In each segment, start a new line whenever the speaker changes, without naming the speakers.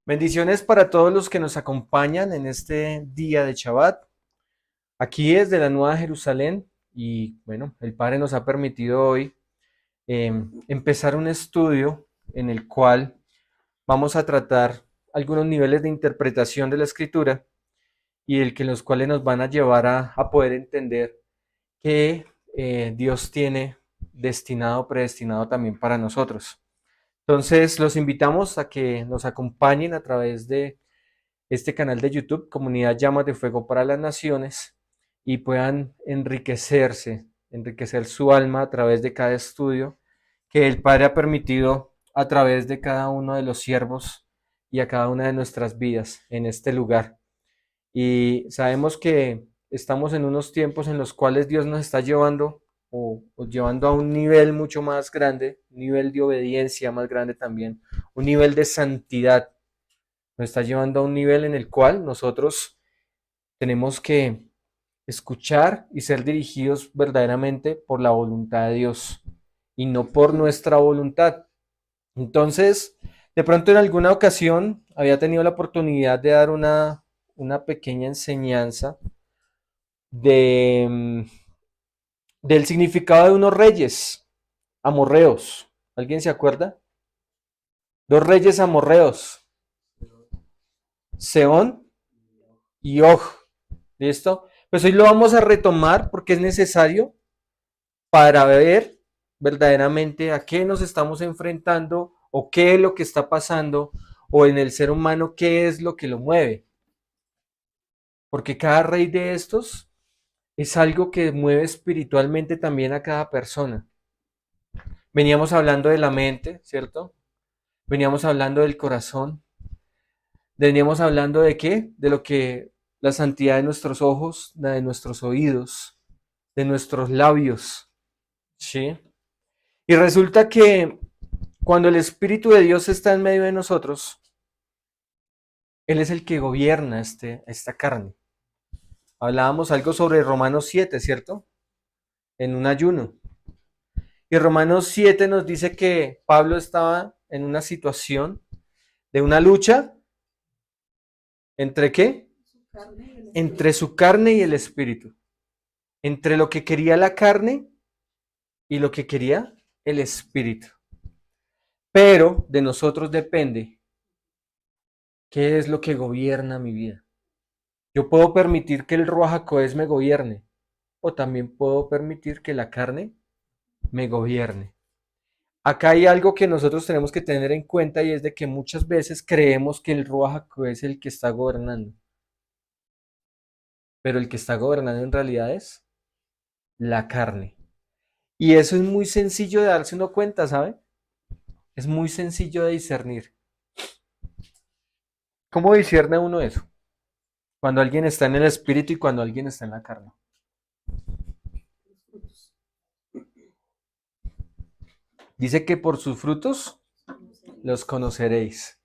Bendiciones para todos los que nos acompañan en este día de Shabbat. Aquí desde la Nueva Jerusalén y bueno, el Padre nos ha permitido hoy empezar un estudio en el cual vamos a tratar algunos niveles de interpretación de la Escritura y los cuales nos van a llevar a poder entender que Dios tiene destinado, predestinado también para nosotros. Entonces, los invitamos a que nos acompañen a través de este canal de YouTube, Comunidad Llamas de Fuego para las Naciones, y puedan enriquecer su alma a través de cada estudio que el Padre ha permitido a través de cada uno de los siervos y a cada una de nuestras vidas en este lugar. Y sabemos que estamos en unos tiempos en los cuales Dios nos está llevando o llevando a un nivel mucho más grande, un nivel de obediencia más grande también, un nivel de santidad. Nos está llevando a un nivel en el cual nosotros tenemos que escuchar y ser dirigidos verdaderamente por la voluntad de Dios y no por nuestra voluntad. Entonces, de pronto en alguna ocasión había tenido la oportunidad de dar una pequeña enseñanza de, del significado de unos reyes amorreos. ¿Alguien se acuerda? Dos reyes amorreos, Seón y Og. ¿Listo? Pues hoy lo vamos a retomar porque es necesario para ver verdaderamente a qué nos estamos enfrentando o qué es lo que está pasando o en el ser humano qué es lo que lo mueve. Porque cada rey de estos es algo que mueve espiritualmente también a cada persona. Veníamos hablando de la mente, ¿cierto? Veníamos hablando del corazón. Veníamos hablando de qué? De lo que la santidad de nuestros ojos, la de nuestros oídos, de nuestros labios, ¿sí? Y resulta que cuando el Espíritu de Dios está en medio de nosotros, Él es el que gobierna esta carne. Hablábamos algo sobre Romanos 7, ¿cierto? En un ayuno. Y Romanos 7 nos dice que Pablo estaba en una situación de una lucha. ¿Entre qué? Entre su carne y el Espíritu. Entre lo que quería la carne y lo que quería el Espíritu. Pero de nosotros depende qué es lo que gobierna mi vida. Yo puedo permitir que el Ruach HaKodesh me gobierne, o también puedo permitir que la carne me gobierne. Acá hay algo que nosotros tenemos que tener en cuenta y es de que muchas veces creemos que el Ruach HaKodesh es el que está gobernando, pero el que está gobernando en realidad es la carne. Y eso es muy sencillo de darse uno cuenta, ¿sabe? Es muy sencillo de discernir. ¿Cómo discierne uno eso? Cuando alguien está en el espíritu y cuando alguien está en la carne. Dice que por sus frutos los conoceréis.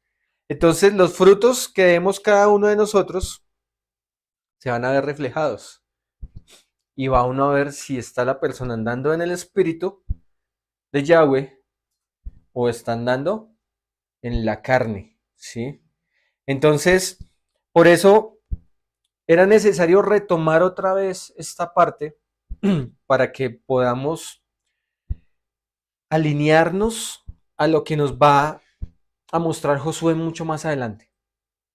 Entonces los frutos que demos cada uno de nosotros se van a ver reflejados. Y va uno a ver si está la persona andando en el espíritu de Yahweh o está andando en la carne, ¿sí? Entonces, por eso era necesario retomar otra vez esta parte para que podamos alinearnos a lo que nos va a mostrar Josué mucho más adelante,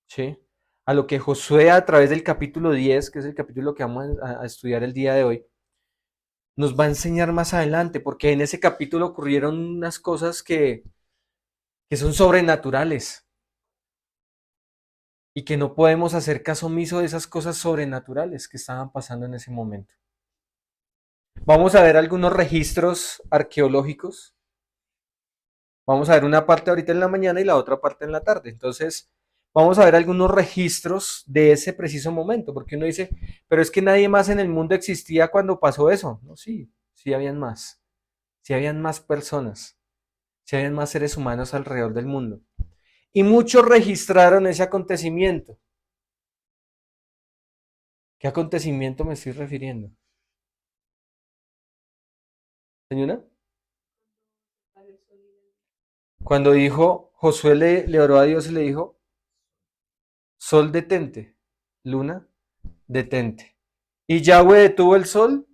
¿sí? A lo que Josué a través del capítulo 10, que es el capítulo que vamos a estudiar el día de hoy, nos va a enseñar más adelante, porque en ese capítulo ocurrieron unas cosas que son sobrenaturales y que no podemos hacer caso omiso de esas cosas sobrenaturales que estaban pasando en ese momento. Vamos a ver algunos registros arqueológicos. Vamos a ver una parte ahorita en la mañana y la otra parte en la tarde. Entonces, vamos a ver algunos registros de ese preciso momento, porque uno dice, pero es que nadie más en el mundo existía cuando pasó eso. No, sí, sí habían más. Sí habían más personas. Sí habían más seres humanos alrededor del mundo. Y muchos registraron ese acontecimiento. ¿Qué acontecimiento me estoy refiriendo? ¿Señora? Cuando dijo, Josué le oró a Dios y le dijo, sol detente, luna detente. Y Yahweh detuvo el sol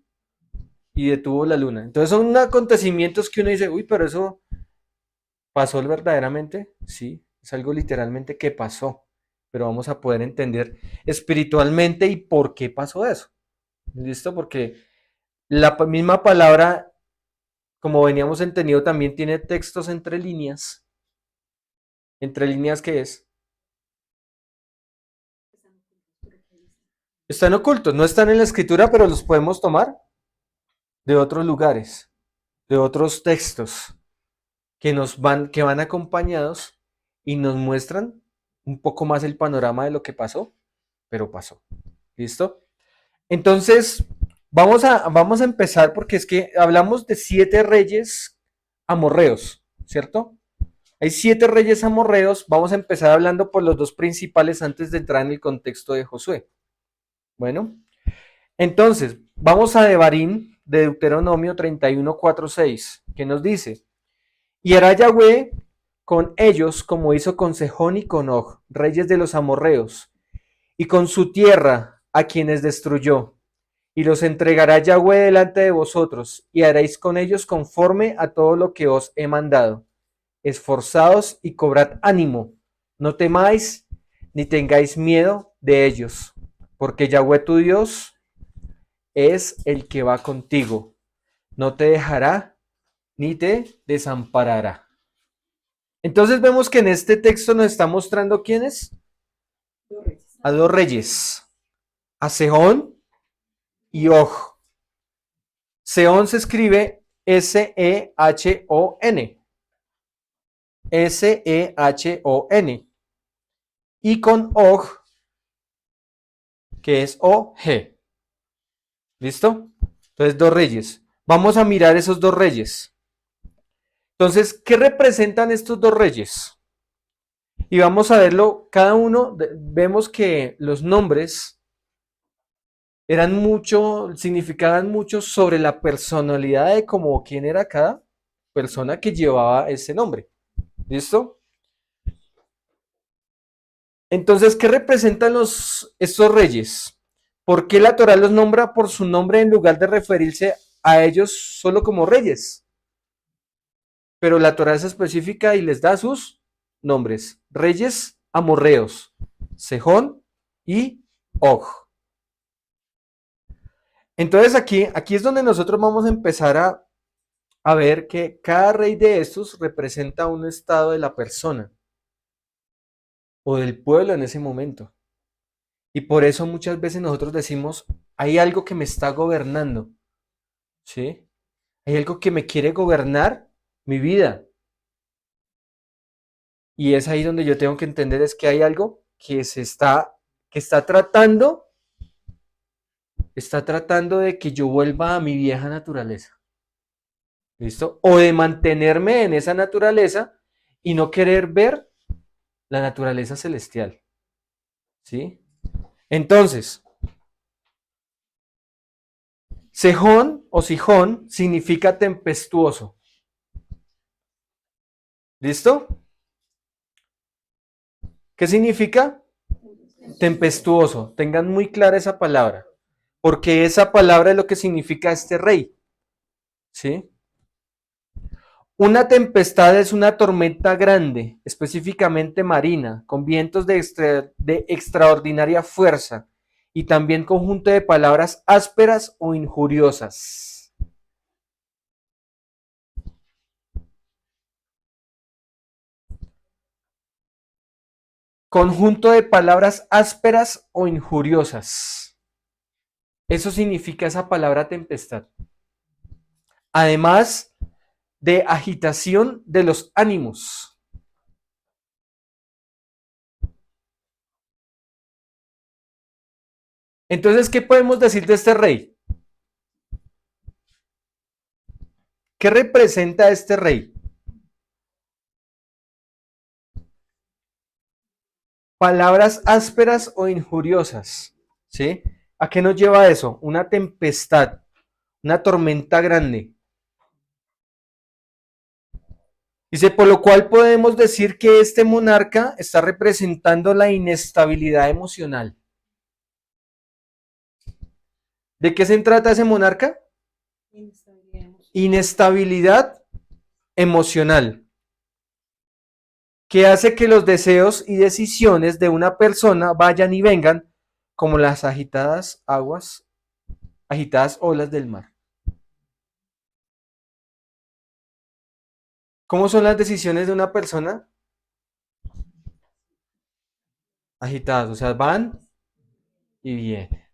y detuvo la luna. Entonces son acontecimientos que uno dice, uy, pero eso pasó verdaderamente. Sí, es algo literalmente que pasó. Pero vamos a poder entender espiritualmente y por qué pasó eso. ¿Listo? Porque la misma palabra, como veníamos entendido, también tiene textos entre líneas. ¿Entre líneas qué es? Están ocultos, no están en la escritura, pero los podemos tomar de otros lugares, de otros textos que van acompañados y nos muestran un poco más el panorama de lo que pasó, pero pasó. ¿Listo? Entonces, vamos a empezar porque es que hablamos de 7 reyes amorreos, ¿cierto? Hay 7 reyes amorreos. Vamos a empezar hablando por los dos principales antes de entrar en el contexto de Josué. Bueno, entonces, vamos a Devarim de Deuteronomio 31, 4, 6, que nos dice: Y hará Yahweh con ellos como hizo con Sejón y con Og, reyes de los amorreos, y con su tierra a quienes destruyó. Y los entregará Yahweh delante de vosotros, y haréis con ellos conforme a todo lo que os he mandado. Esforzaos y cobrad ánimo, no temáis ni tengáis miedo de ellos, porque Yahweh tu Dios es el que va contigo, no te dejará ni te desamparará. Entonces vemos que en este texto nos está mostrando quiénes, a 2 reyes, a Sehón y Og. Sehón se escribe Sehón, Sehón, y con Og, que es Og. ¿Listo? Entonces 2 reyes. Vamos a mirar esos 2 reyes. Entonces, ¿qué representan estos 2 reyes? Y vamos a verlo, cada uno, vemos que los nombres eran mucho, significaban mucho sobre la personalidad de como quién era cada persona que llevaba ese nombre. ¿Listo? Entonces, ¿qué representan estos reyes? ¿Por qué la Torah los nombra por su nombre en lugar de referirse a ellos solo como reyes? Pero la Torah es específica y les da sus nombres: reyes amorreos, Sejón y Og. Entonces aquí es donde nosotros vamos a empezar a ver que cada rey de estos representa un estado de la persona o del pueblo en ese momento. Y por eso muchas veces nosotros decimos, hay algo que me está gobernando, ¿sí? Hay algo que me quiere gobernar mi vida. Y es ahí donde yo tengo que entender es que hay algo que está tratando de que yo vuelva a mi vieja naturaleza. ¿Listo? O de mantenerme en esa naturaleza y no querer ver la naturaleza celestial. ¿Sí? Entonces, Sejón o Sijón significa tempestuoso. ¿Listo? ¿Qué significa? Tempestuoso. Tengan muy clara esa palabra, porque esa palabra es lo que significa este rey. ¿Sí? Una tempestad es una tormenta grande, específicamente marina, con vientos de extraordinaria fuerza y también conjunto de palabras ásperas o injuriosas. Conjunto de palabras ásperas o injuriosas. Eso significa esa palabra tempestad. Además de agitación de los ánimos. Entonces, ¿qué podemos decir de este rey? ¿Qué representa este rey? Palabras ásperas o injuriosas. ¿Sí? ¿A qué nos lleva eso? Una tempestad, una tormenta grande. Dice, por lo cual podemos decir que este monarca está representando la inestabilidad emocional. ¿De qué se trata ese monarca? Inestabilidad emocional, que hace que los deseos y decisiones de una persona vayan y vengan como las agitadas olas del mar. ¿Cómo son las decisiones de una persona? Agitadas, o sea, van y vienen,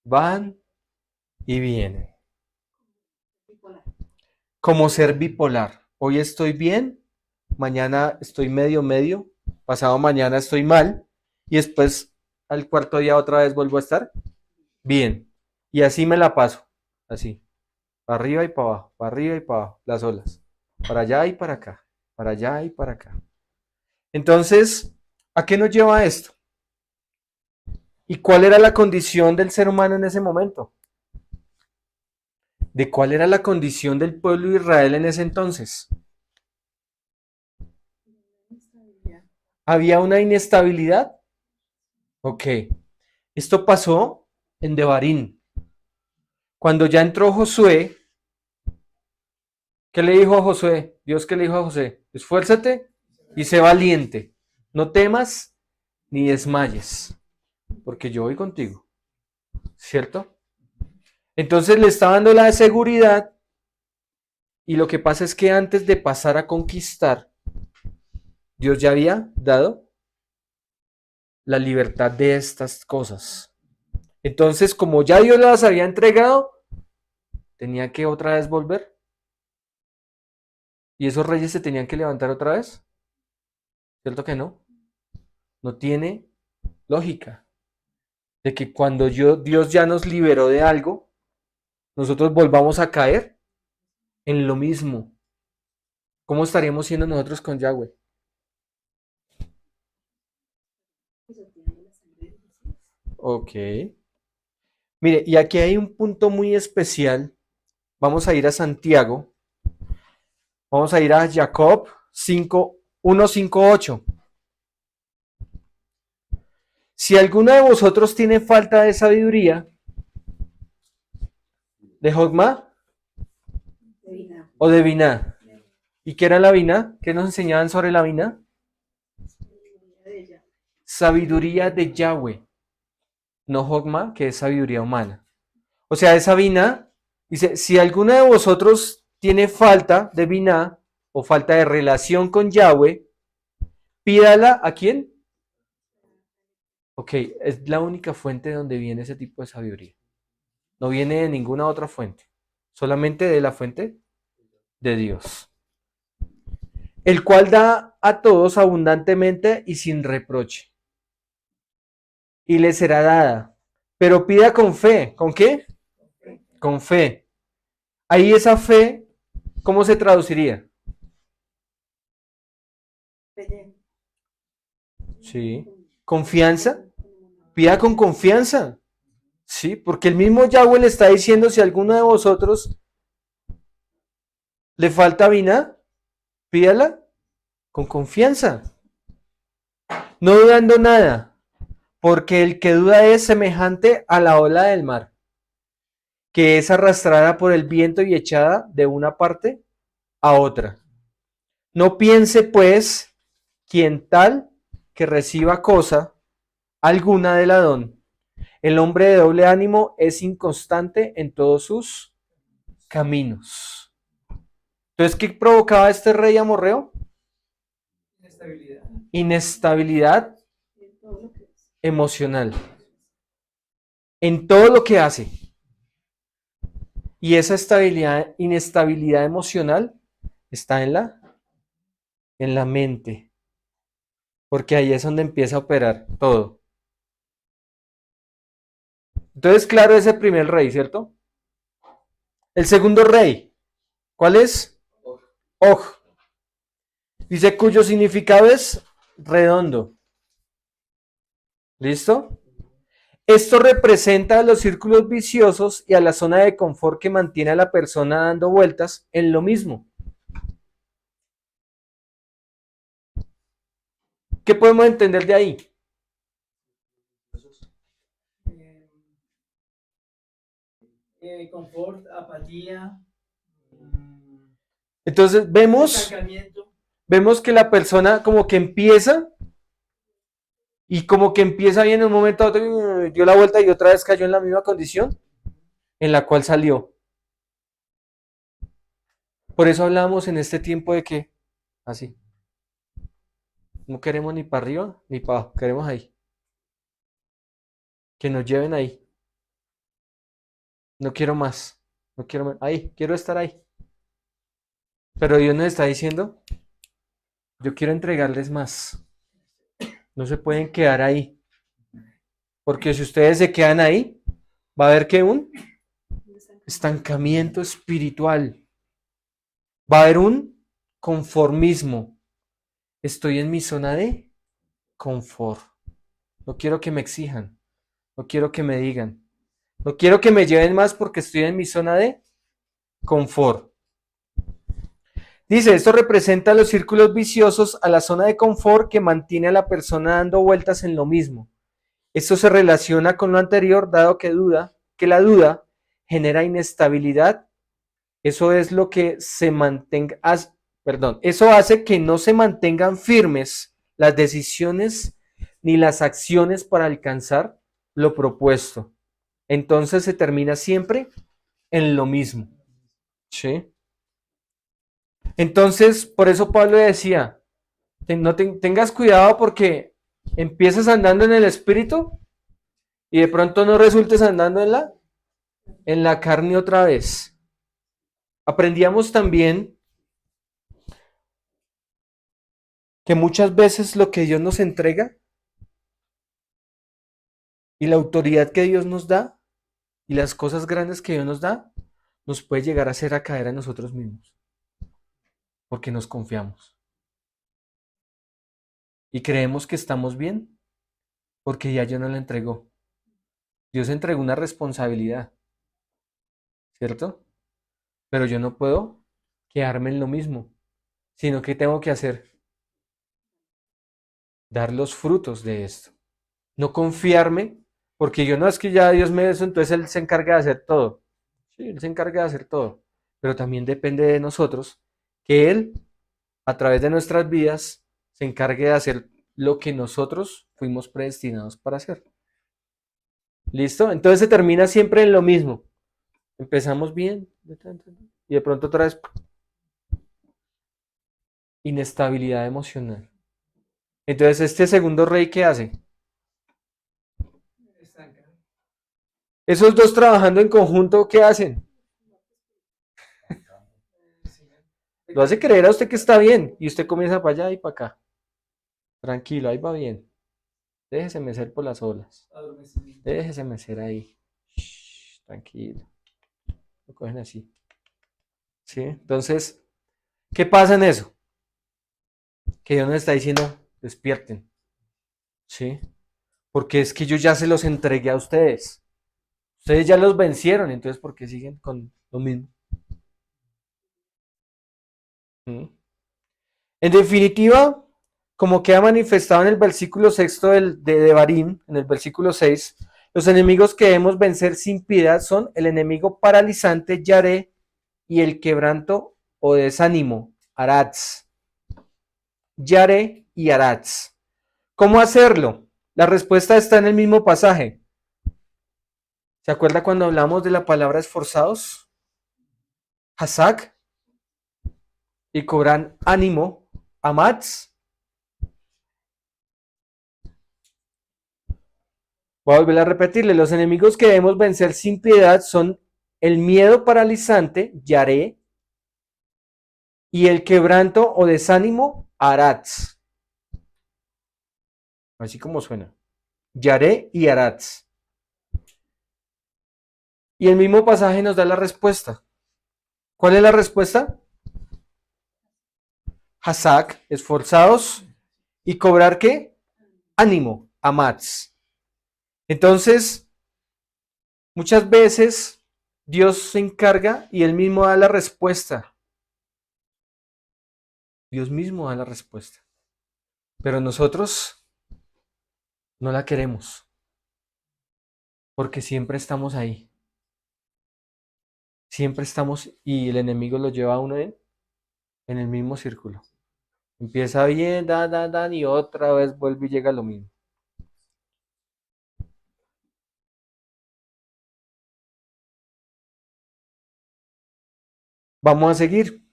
van y vienen. Como ser bipolar. Hoy estoy bien, mañana estoy medio, pasado mañana estoy mal y después al cuarto día otra vez vuelvo a estar bien. Y así me la paso, así, para arriba y para abajo, para arriba y para abajo, las olas, para allá y para acá, para allá y para acá. Entonces, ¿a qué nos lleva esto? ¿Y cuál era la condición del ser humano en ese momento? ¿De cuál era la condición del pueblo de Israel en ese entonces? ¿Había una inestabilidad? Ok. Esto pasó en Devarim. Cuando ya entró Josué, ¿qué le dijo a Josué? Dios, ¿qué le dijo a Josué? Esfuérzate y sé valiente. No temas ni desmayes, porque yo voy contigo. ¿Cierto? Entonces le está dando la seguridad y lo que pasa es que antes de pasar a conquistar, Dios ya había dado la libertad de estas cosas. Entonces, como ya Dios las había entregado, tenía que otra vez volver. Y esos reyes se tenían que levantar otra vez. ¿Cierto que no? No tiene lógica de que cuando Dios ya nos liberó de algo, nosotros volvamos a caer en lo mismo. ¿Cómo estaríamos siendo nosotros con Yahweh? Ok. Mire, y aquí hay un punto muy especial. Vamos a ir a Santiago. Vamos a ir a Jacob 5, 1, 5, 8. Si alguno de vosotros tiene falta de sabiduría, ¿de Jogma o de Biná? ¿Y qué era la Biná? ¿Qué nos enseñaban sobre la Biná? Sabiduría de Yahweh, no Jogma, que es sabiduría humana. O sea, esa Biná, dice, si alguno de vosotros tiene falta de Biná o falta de relación con Yahweh, pídala ¿a quién? Ok, es la única fuente donde viene ese tipo de sabiduría. No viene de ninguna otra fuente, solamente de la fuente de Dios, el cual da a todos abundantemente y sin reproche, y le será dada, pero pida con fe. ¿Con qué? Con fe. Ahí esa fe, ¿cómo se traduciría? Sí. ¿Confianza? Pida con confianza. Sí, porque el mismo Yahweh le está diciendo, si a alguno de vosotros le falta vina, pídala con confianza, no dudando nada, porque el que duda es semejante a la ola del mar, que es arrastrada por el viento y echada de una parte a otra. No piense, pues, quien tal que reciba cosa alguna del Adón. El hombre de doble ánimo es inconstante en todos sus caminos. Entonces, ¿qué provocaba este rey amorreo? Inestabilidad. Inestabilidad emocional en todo lo que hace. Y esa inestabilidad emocional está en la mente, porque ahí es donde empieza a operar todo. Entonces, claro, ese primer rey, ¿cierto? El segundo rey, ¿cuál es? Og. Dice cuyo significado es redondo. ¿Listo? Esto representa a los círculos viciosos y a la zona de confort que mantiene a la persona dando vueltas en lo mismo. ¿Qué podemos entender de ahí?
Confort, apatía,
Entonces
estancamiento.
vemos que la persona como que empieza y como que empieza bien en un momento a otro, dio la vuelta y otra vez cayó en la misma condición en la cual salió. Por eso hablábamos en este tiempo de que así, no queremos ni para arriba ni para abajo, queremos ahí, que nos lleven ahí. No quiero más, no quiero más, ahí, quiero estar ahí. Pero Dios nos está diciendo, yo quiero entregarles más. No se pueden quedar ahí, porque si ustedes se quedan ahí, va a haber que un estancamiento espiritual. Va a haber un conformismo. Estoy en mi zona de confort. No quiero que me exijan. No quiero que me digan. No quiero que me lleven más porque estoy en mi zona de confort. Dice, esto representa los círculos viciosos a la zona de confort que mantiene a la persona dando vueltas en lo mismo. Esto se relaciona con lo anterior, dado que la duda genera inestabilidad. Eso es lo que se mantenga, eso hace que no se mantengan firmes las decisiones ni las acciones para alcanzar lo propuesto. Entonces se termina siempre en lo mismo. ¿Sí? Entonces, por eso Pablo decía, no tengas cuidado porque empiezas andando en el espíritu y de pronto no resultes andando en la carne otra vez. Aprendíamos también que muchas veces lo que Dios nos entrega y la autoridad que Dios nos da y las cosas grandes que Dios nos da, nos puede llegar a hacer a caer a nosotros mismos, porque nos confiamos. Y creemos que estamos bien, porque ya Dios nos la entregó. Dios entregó una responsabilidad, ¿cierto? Pero yo no puedo quedarme en lo mismo, sino que tengo que hacer, dar los frutos de esto. No confiarme, porque yo no es que ya Dios me dé eso, entonces Él se encarga de hacer todo. Sí, Él se encarga de hacer todo, pero también depende de nosotros que Él, a través de nuestras vidas, se encargue de hacer lo que nosotros fuimos predestinados para hacer. ¿Listo? Entonces se termina siempre en lo mismo. Empezamos bien y de pronto otra vez inestabilidad emocional. Entonces este segundo rey, ¿qué hace? Esos dos trabajando en conjunto, ¿qué hacen? Lo hace creer a usted que está bien y usted comienza para allá y para acá. Tranquilo, ahí va bien. Déjese mecer por las olas. Déjese mecer ahí. Shh, tranquilo. Lo cogen así. ¿Sí? Entonces, ¿qué pasa en eso? Que Dios nos está diciendo, despierten. ¿Sí? Porque es que yo ya se los entregué a ustedes. Ustedes ya los vencieron, entonces ¿por qué siguen con lo mismo? ¿Mm? En definitiva, como queda manifestado en el versículo sexto de Barín, en el versículo 6, los enemigos que debemos vencer sin piedad son el enemigo paralizante, Yaré, y el quebranto o desánimo, Aratz. Yaré y Aratz. ¿Cómo hacerlo? La respuesta está en el mismo pasaje. ¿Se acuerda cuando hablamos de la palabra esforzados? Hazak y cobran ánimo, Amatz. Voy a volver a repetirle, los enemigos que debemos vencer sin piedad son el miedo paralizante, Yaré, y el quebranto o desánimo, Aratz. Así como suena. Yaré y Aratz. Y el mismo pasaje nos da la respuesta. ¿Cuál es la respuesta? Hazak, esforzados, y cobrar ¿qué? Ánimo, Amatz. Entonces, muchas veces Dios se encarga y Él mismo da la respuesta. Dios mismo da la respuesta. Pero nosotros no la queremos, porque siempre estamos ahí. Siempre estamos y el enemigo lo lleva a uno en el mismo círculo. Empieza bien, dan, y otra vez vuelve y llega a lo mismo. Vamos a seguir.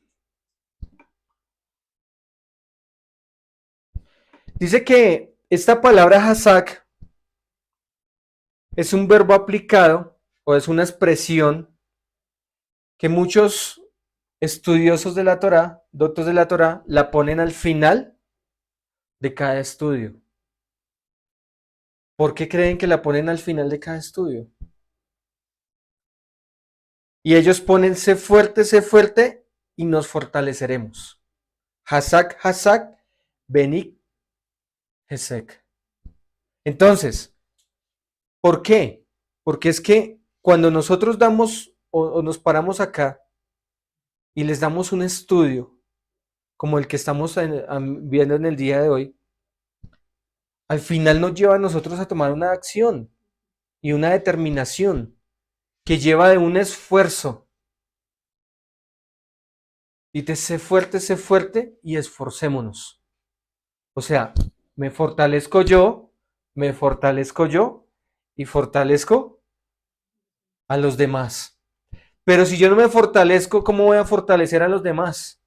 Dice que esta palabra hazak es un verbo aplicado o es una expresión que muchos estudiosos de la Torá, doctos de la Torá, la ponen al final de cada estudio. ¿Por qué creen que la ponen al final de cada estudio? Y ellos ponen sé fuerte y nos fortaleceremos. Hazak, hazak, benik, hesek. Entonces, ¿por qué? Porque es que cuando nosotros damos o nos paramos acá y les damos un estudio como el que estamos viendo en el día de hoy, al final nos lleva a nosotros a tomar una acción y una determinación que lleva de un esfuerzo. Y te sé fuerte y esforcémonos. O sea, me fortalezco yo y fortalezco a los demás. Pero si yo no me fortalezco, ¿cómo voy a fortalecer a los demás?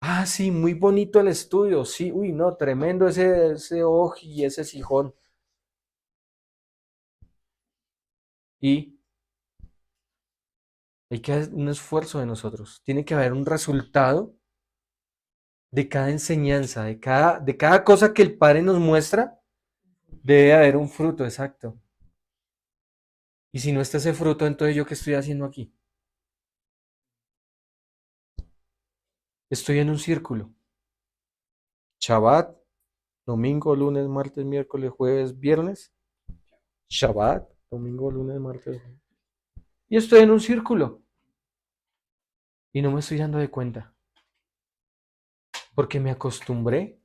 Ah, sí, muy bonito el estudio. Sí, uy, no, tremendo ese oji y ese sijón. Y hay que hacer un esfuerzo de nosotros. Tiene que haber un resultado de cada enseñanza, de cada cosa que el Padre nos muestra, debe haber un fruto, exacto. Y si no está ese fruto, entonces ¿yo qué estoy haciendo aquí? Estoy en un círculo. Shabbat, domingo, lunes, martes, miércoles, jueves, viernes. Shabbat, domingo, lunes, martes. Y estoy en un círculo. Y no me estoy dando de cuenta. Porque me acostumbré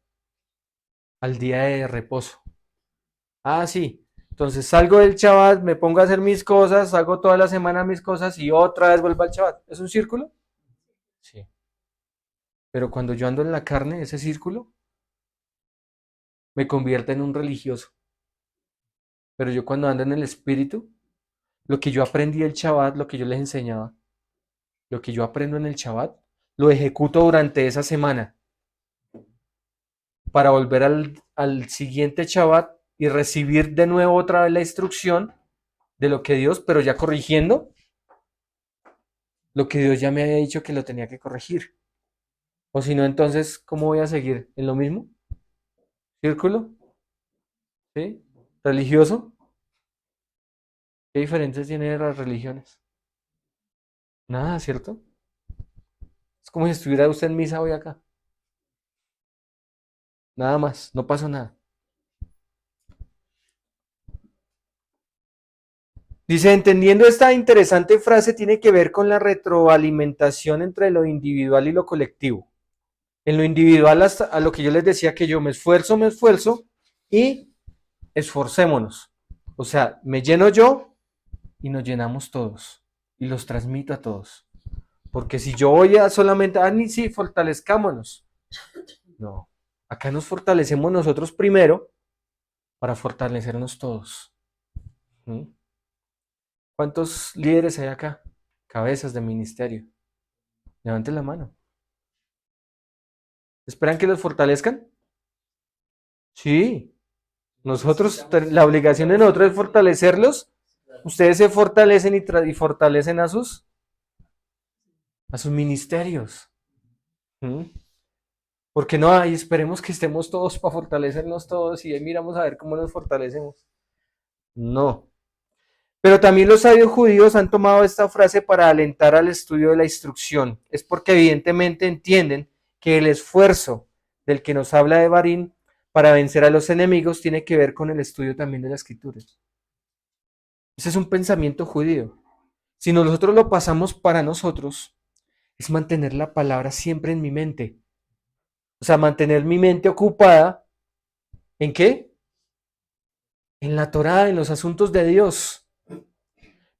al día de reposo. Ah, sí. Entonces salgo del Shabbat, me pongo a hacer mis cosas, hago toda la semana mis cosas y otra vez vuelvo al Shabbat. ¿Es un círculo? Sí. Pero cuando yo ando en la carne, ese círculo me convierte en un religioso. Pero yo cuando ando en el espíritu, lo que yo aprendí del Shabbat, lo que yo les enseñaba, lo que yo aprendo en el Shabbat, lo ejecuto durante esa semana para volver al siguiente Shabbat y recibir de nuevo otra vez la instrucción de lo que Dios, pero ya corrigiendo lo que Dios ya me había dicho que lo tenía que corregir. O si no, entonces, ¿cómo voy a seguir? ¿En lo mismo? ¿Círculo? ¿Sí? ¿Religioso? ¿Qué diferencias tiene las religiones? Nada, ¿cierto? Es como si estuviera usted en misa hoy acá. Nada más, no pasó nada. Dice, entendiendo esta interesante frase, tiene que ver con la retroalimentación entre lo individual y lo colectivo. En lo individual, hasta a lo que yo les decía, que yo me esfuerzo y esforcémonos. O sea, me lleno yo y nos llenamos todos. Y los transmito a todos. Porque si yo voy a solamente, ni sí, fortalezcámonos. No, acá nos fortalecemos nosotros primero para fortalecernos todos. ¿Mm? ¿Cuántos líderes hay acá? Cabezas de ministerio. Levanten la mano. ¿Esperan que los fortalezcan? Sí. Nosotros, la obligación de nosotros es fortalecerlos. Ustedes se fortalecen y fortalecen a sus ministerios. ¿Mm? Porque no, ay, esperemos que estemos todos para fortalecernos todos y ahí miramos a ver cómo nos fortalecemos. No. Pero también los sabios judíos han tomado esta frase para alentar al estudio de la instrucción. Es porque evidentemente entienden que el esfuerzo del que nos habla de Barín para vencer a los enemigos tiene que ver con el estudio también de las escrituras. Ese es un pensamiento judío. Si nosotros lo pasamos para nosotros, es mantener la palabra siempre en mi mente. O sea, mantener mi mente ocupada, ¿en qué? En la Torá, en los asuntos de Dios.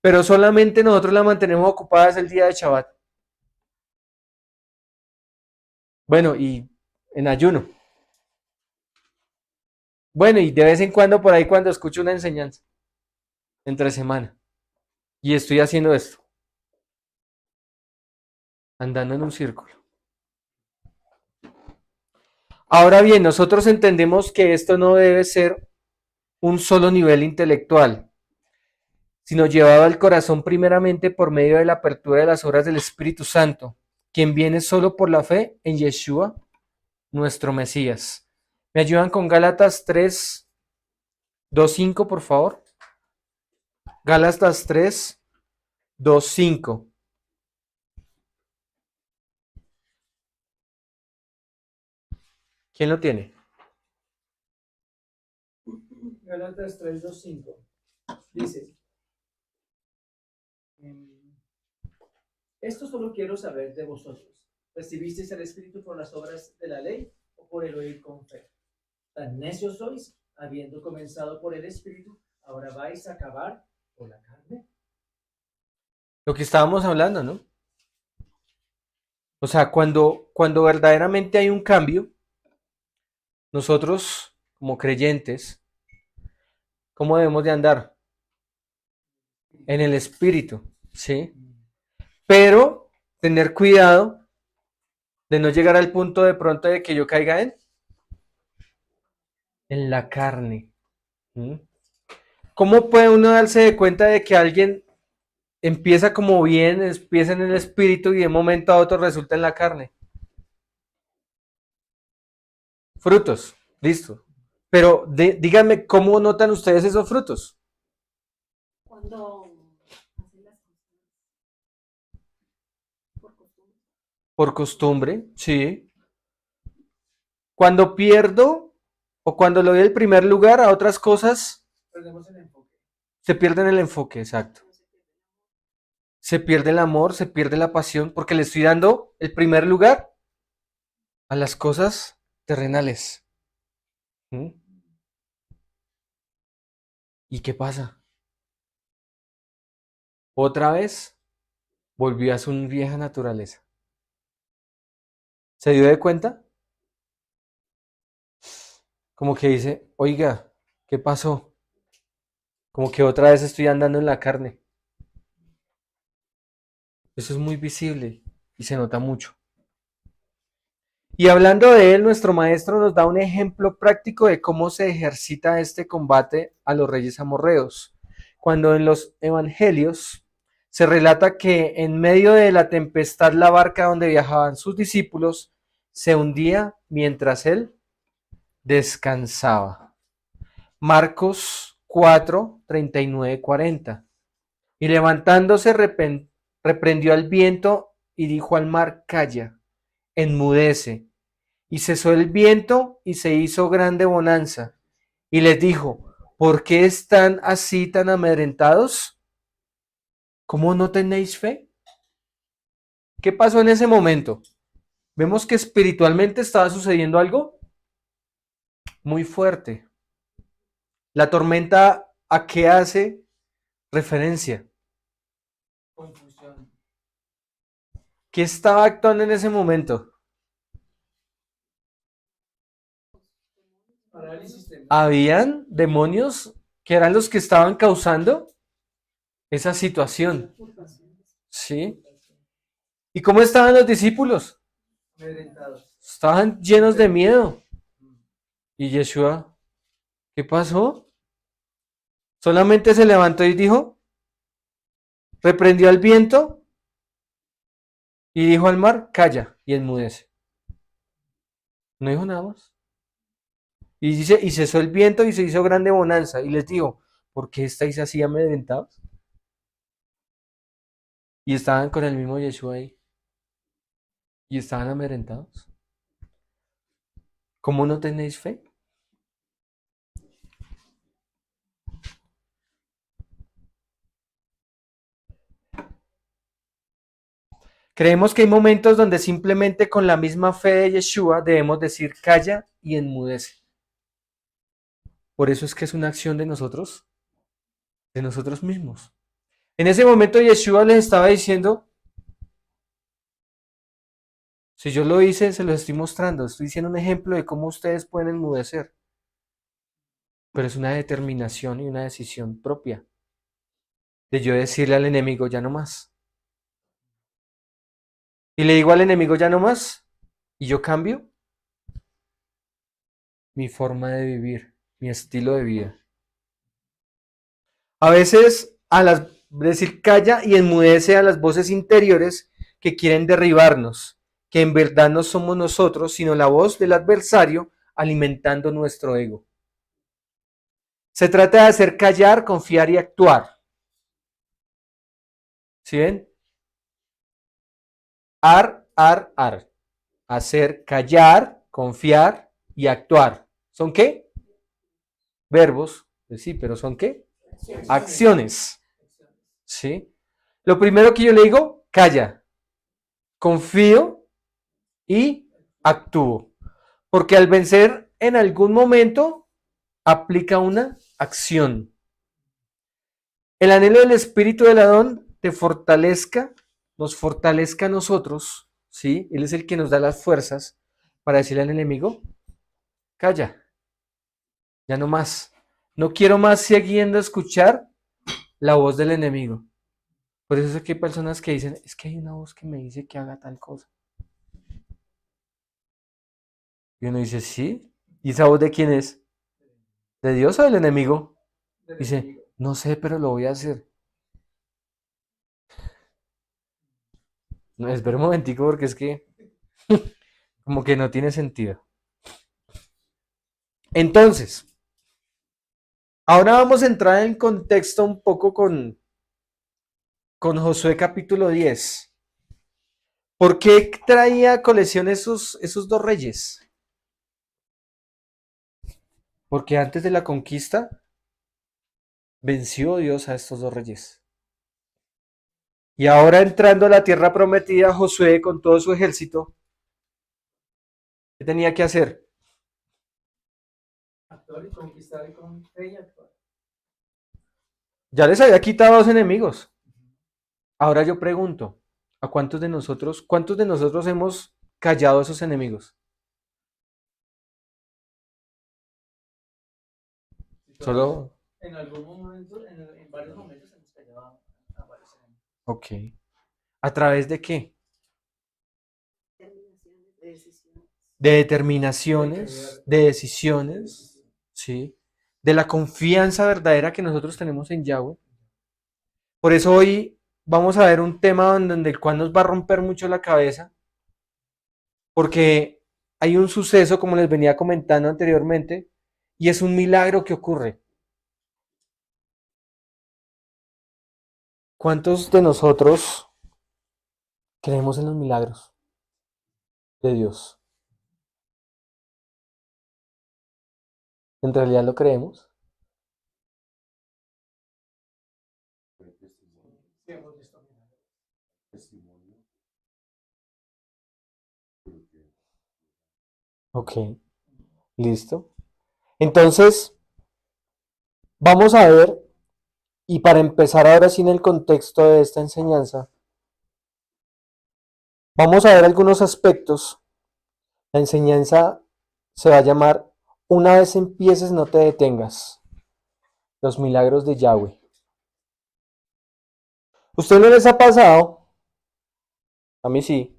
Pero solamente nosotros la mantenemos ocupada el día de Shabbat. Bueno, y en ayuno. Bueno, y de vez en cuando por ahí cuando escucho una enseñanza, entre semana. Y estoy haciendo esto, andando en un círculo. Ahora bien, nosotros entendemos que esto no debe ser un solo nivel intelectual, sino llevado al corazón primeramente por medio de la apertura de las obras del Espíritu Santo, quien viene solo por la fe en Yeshua, nuestro Mesías. ¿Me ayudan con Gálatas 3, 2, 5, por favor? Gálatas 3, 2, 5. ¿Quién lo tiene?
Gálatas 3:2-5. Dice, esto solo quiero saber de vosotros. ¿Recibisteis el Espíritu por las obras de la ley o por el oír con fe? Tan necios sois, habiendo comenzado por el Espíritu, ahora vais a acabar por la carne.
Lo que estábamos hablando, ¿no? O sea, cuando verdaderamente hay un cambio, nosotros como creyentes, ¿cómo debemos de andar? En el Espíritu, ¿sí? Pero tener cuidado de no llegar al punto de pronto de que yo caiga en la carne. ¿Mm? ¿Cómo puede uno darse de cuenta de que alguien empieza como bien, empieza en el espíritu y de un momento a otro resulta en la carne? Frutos, listo. Pero díganme, ¿cómo notan ustedes esos frutos?
Cuando hacen las cosas por costumbre.
Por costumbre, sí. Cuando pierdo o cuando le doy el primer lugar a otras cosas,
Perdemos el enfoque.
se pierde el enfoque, exacto.
No se pierde.
Se pierde el amor, se pierde la pasión, porque le estoy dando el primer lugar a las cosas terrenales. ¿Mm? ¿Y qué pasa? Otra vez volvió a su vieja naturaleza. ¿Se dio de cuenta? Como que dice, oiga, ¿qué pasó? Como que otra vez estoy andando en la carne. Eso es muy visible y se nota mucho. Y hablando de él, nuestro maestro nos da un ejemplo práctico de cómo se ejercita este combate a los reyes amorreos. Cuando en los evangelios se relata que en medio de la tempestad la barca donde viajaban sus discípulos se hundía mientras él descansaba. Marcos 4, 39, 40. Y levantándose reprendió al viento y dijo al mar, calla, enmudece. Y cesó el viento y se hizo grande bonanza. Y les dijo, ¿por qué están así tan amedrentados? ¿Cómo no tenéis fe? ¿Qué pasó en ese momento? Vemos que espiritualmente estaba sucediendo algo muy fuerte. La tormenta, ¿a qué hace referencia?
Confusión.
¿Qué estaba actuando en ese momento?
Parálisis temporal.
Habían demonios que eran los que estaban causando esa situación. ¿Sí? ¿Y cómo estaban los discípulos?
Amedrentados.
Estaban llenos de miedo. ¿Y Yeshua qué pasó? Solamente se levantó y dijo, reprendió al viento y dijo al mar, calla y enmudece. No dijo nada más. Y dice, y cesó el viento y se hizo grande bonanza. Y les dijo, ¿por qué estáis así amedrentados? Y estaban con el mismo Yeshua ahí. Y estaban amedrentados. ¿Cómo no tenéis fe? Creemos que hay momentos donde simplemente con la misma fe de Yeshua debemos decir calla y enmudece. Por eso es que es una acción de nosotros mismos. En ese momento Yeshua les estaba diciendo, si yo lo hice, se lo estoy mostrando, estoy diciendo un ejemplo de cómo ustedes pueden enmudecer. Pero es una determinación y una decisión propia de yo decirle al enemigo ya no más. Y le digo al enemigo ya no más, y yo cambio mi forma de vivir, mi estilo de vida. A veces, decir calla y enmudece a las voces interiores que quieren derribarnos, que en verdad no somos nosotros, sino la voz del adversario alimentando nuestro ego. Se trata de hacer callar, confiar y actuar. ¿Sí ven? Ar. Hacer callar, confiar y actuar. ¿Son qué? Verbos. Pues sí, pero ¿son qué? Acciones. ¿Sí? Lo primero que yo le digo, calla, confío y actúo. Porque al vencer en algún momento aplica una acción. El anhelo del espíritu del Adón te fortalezca, nos fortalezca a nosotros, ¿sí? Él es el que nos da las fuerzas para decirle al enemigo, calla, ya no más. No quiero más siguiendo a escuchar la voz del enemigo. Por eso es que hay personas que dicen, es que hay una voz que me dice que haga tal cosa. Y uno dice, sí. ¿Y esa voz de quién es? ¿De Dios o del enemigo? Dice, no sé, pero lo voy a hacer. No, espera un momentico porque es que como que no tiene sentido. Entonces, ahora vamos a entrar en contexto un poco con Josué capítulo 10. ¿Por qué traía a colección esos dos reyes? Porque antes de la conquista venció Dios a estos dos reyes. Y ahora entrando a la tierra prometida, Josué con todo su ejército, ¿qué tenía que hacer?
Actuar y conquistar con fe y actuar.
Ya les había quitado a dos enemigos. Ahora yo pregunto, ¿a cuántos de nosotros hemos callado a esos enemigos? Solo,
En algún momento, en varios momentos hemos callado a varios enemigos.
ok. ¿A través de qué?
Terminaciones de decisiones.
De determinaciones, de decisiones, ¿sí? De la confianza verdadera que nosotros tenemos en Yahweh. Por eso hoy vamos a ver un tema donde el cual nos va a romper mucho la cabeza, porque hay un suceso, como les venía comentando anteriormente, y es un milagro que ocurre. ¿Cuántos de nosotros creemos en los milagros de Dios? ¿En realidad lo creemos?
Sí, hemos visto milagros.
Ok, listo. Entonces, vamos a ver, y para empezar ahora sí en el contexto de esta enseñanza, vamos a ver algunos aspectos. La enseñanza se va a llamar Una vez empieces no te detengas. Los milagros de Yahweh. ¿Usted no les ha pasado? A mí sí,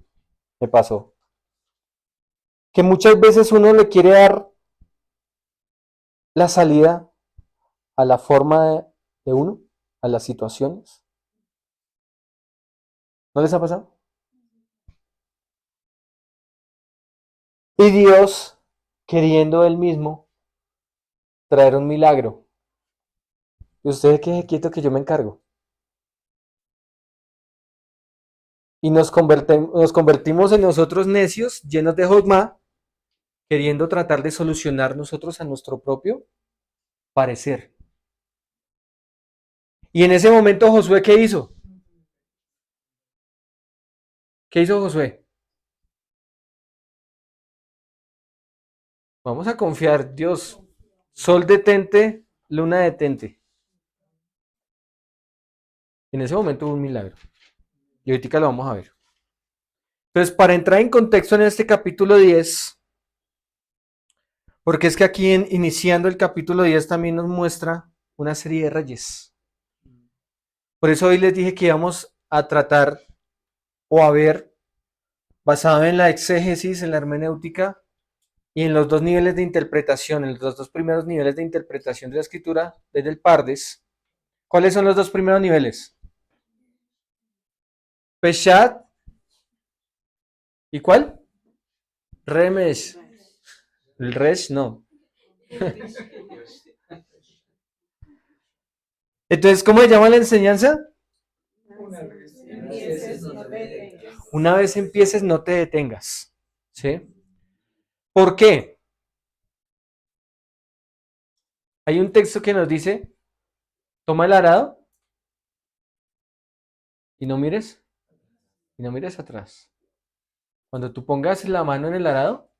me pasó. Que muchas veces uno le quiere dar la salida a la forma de uno, a las situaciones. ¿No les ha pasado? Y Dios, queriendo Él mismo traer un milagro. Y usted quede quieto que yo me encargo. Y nos convertimos en nosotros necios, llenos de jogma, queriendo tratar de solucionar nosotros a nuestro propio parecer. Y en ese momento Josué, ¿qué hizo? ¿Qué hizo Josué? Vamos a confiar, Dios. Sol detente, luna detente. En ese momento hubo un milagro. Y ahorita lo vamos a ver. Entonces, para entrar en contexto en este capítulo 10, porque es que aquí iniciando el capítulo 10 también nos muestra una serie de reyes. Por eso hoy les dije que íbamos a tratar o a ver, basado en la exégesis, en la hermenéutica y en los dos niveles de interpretación, en los dos primeros niveles de interpretación de la escritura, desde el Pardes. ¿Cuáles son los dos primeros niveles? Peshat. ¿Y cuál? Remesh. El Resh no. Entonces, ¿cómo se llama la enseñanza? Una vez empieces, no te detengas. ¿Sí? ¿Por qué? Hay un texto que nos dice, toma el arado y no mires atrás. Cuando tú pongas la mano en el arado,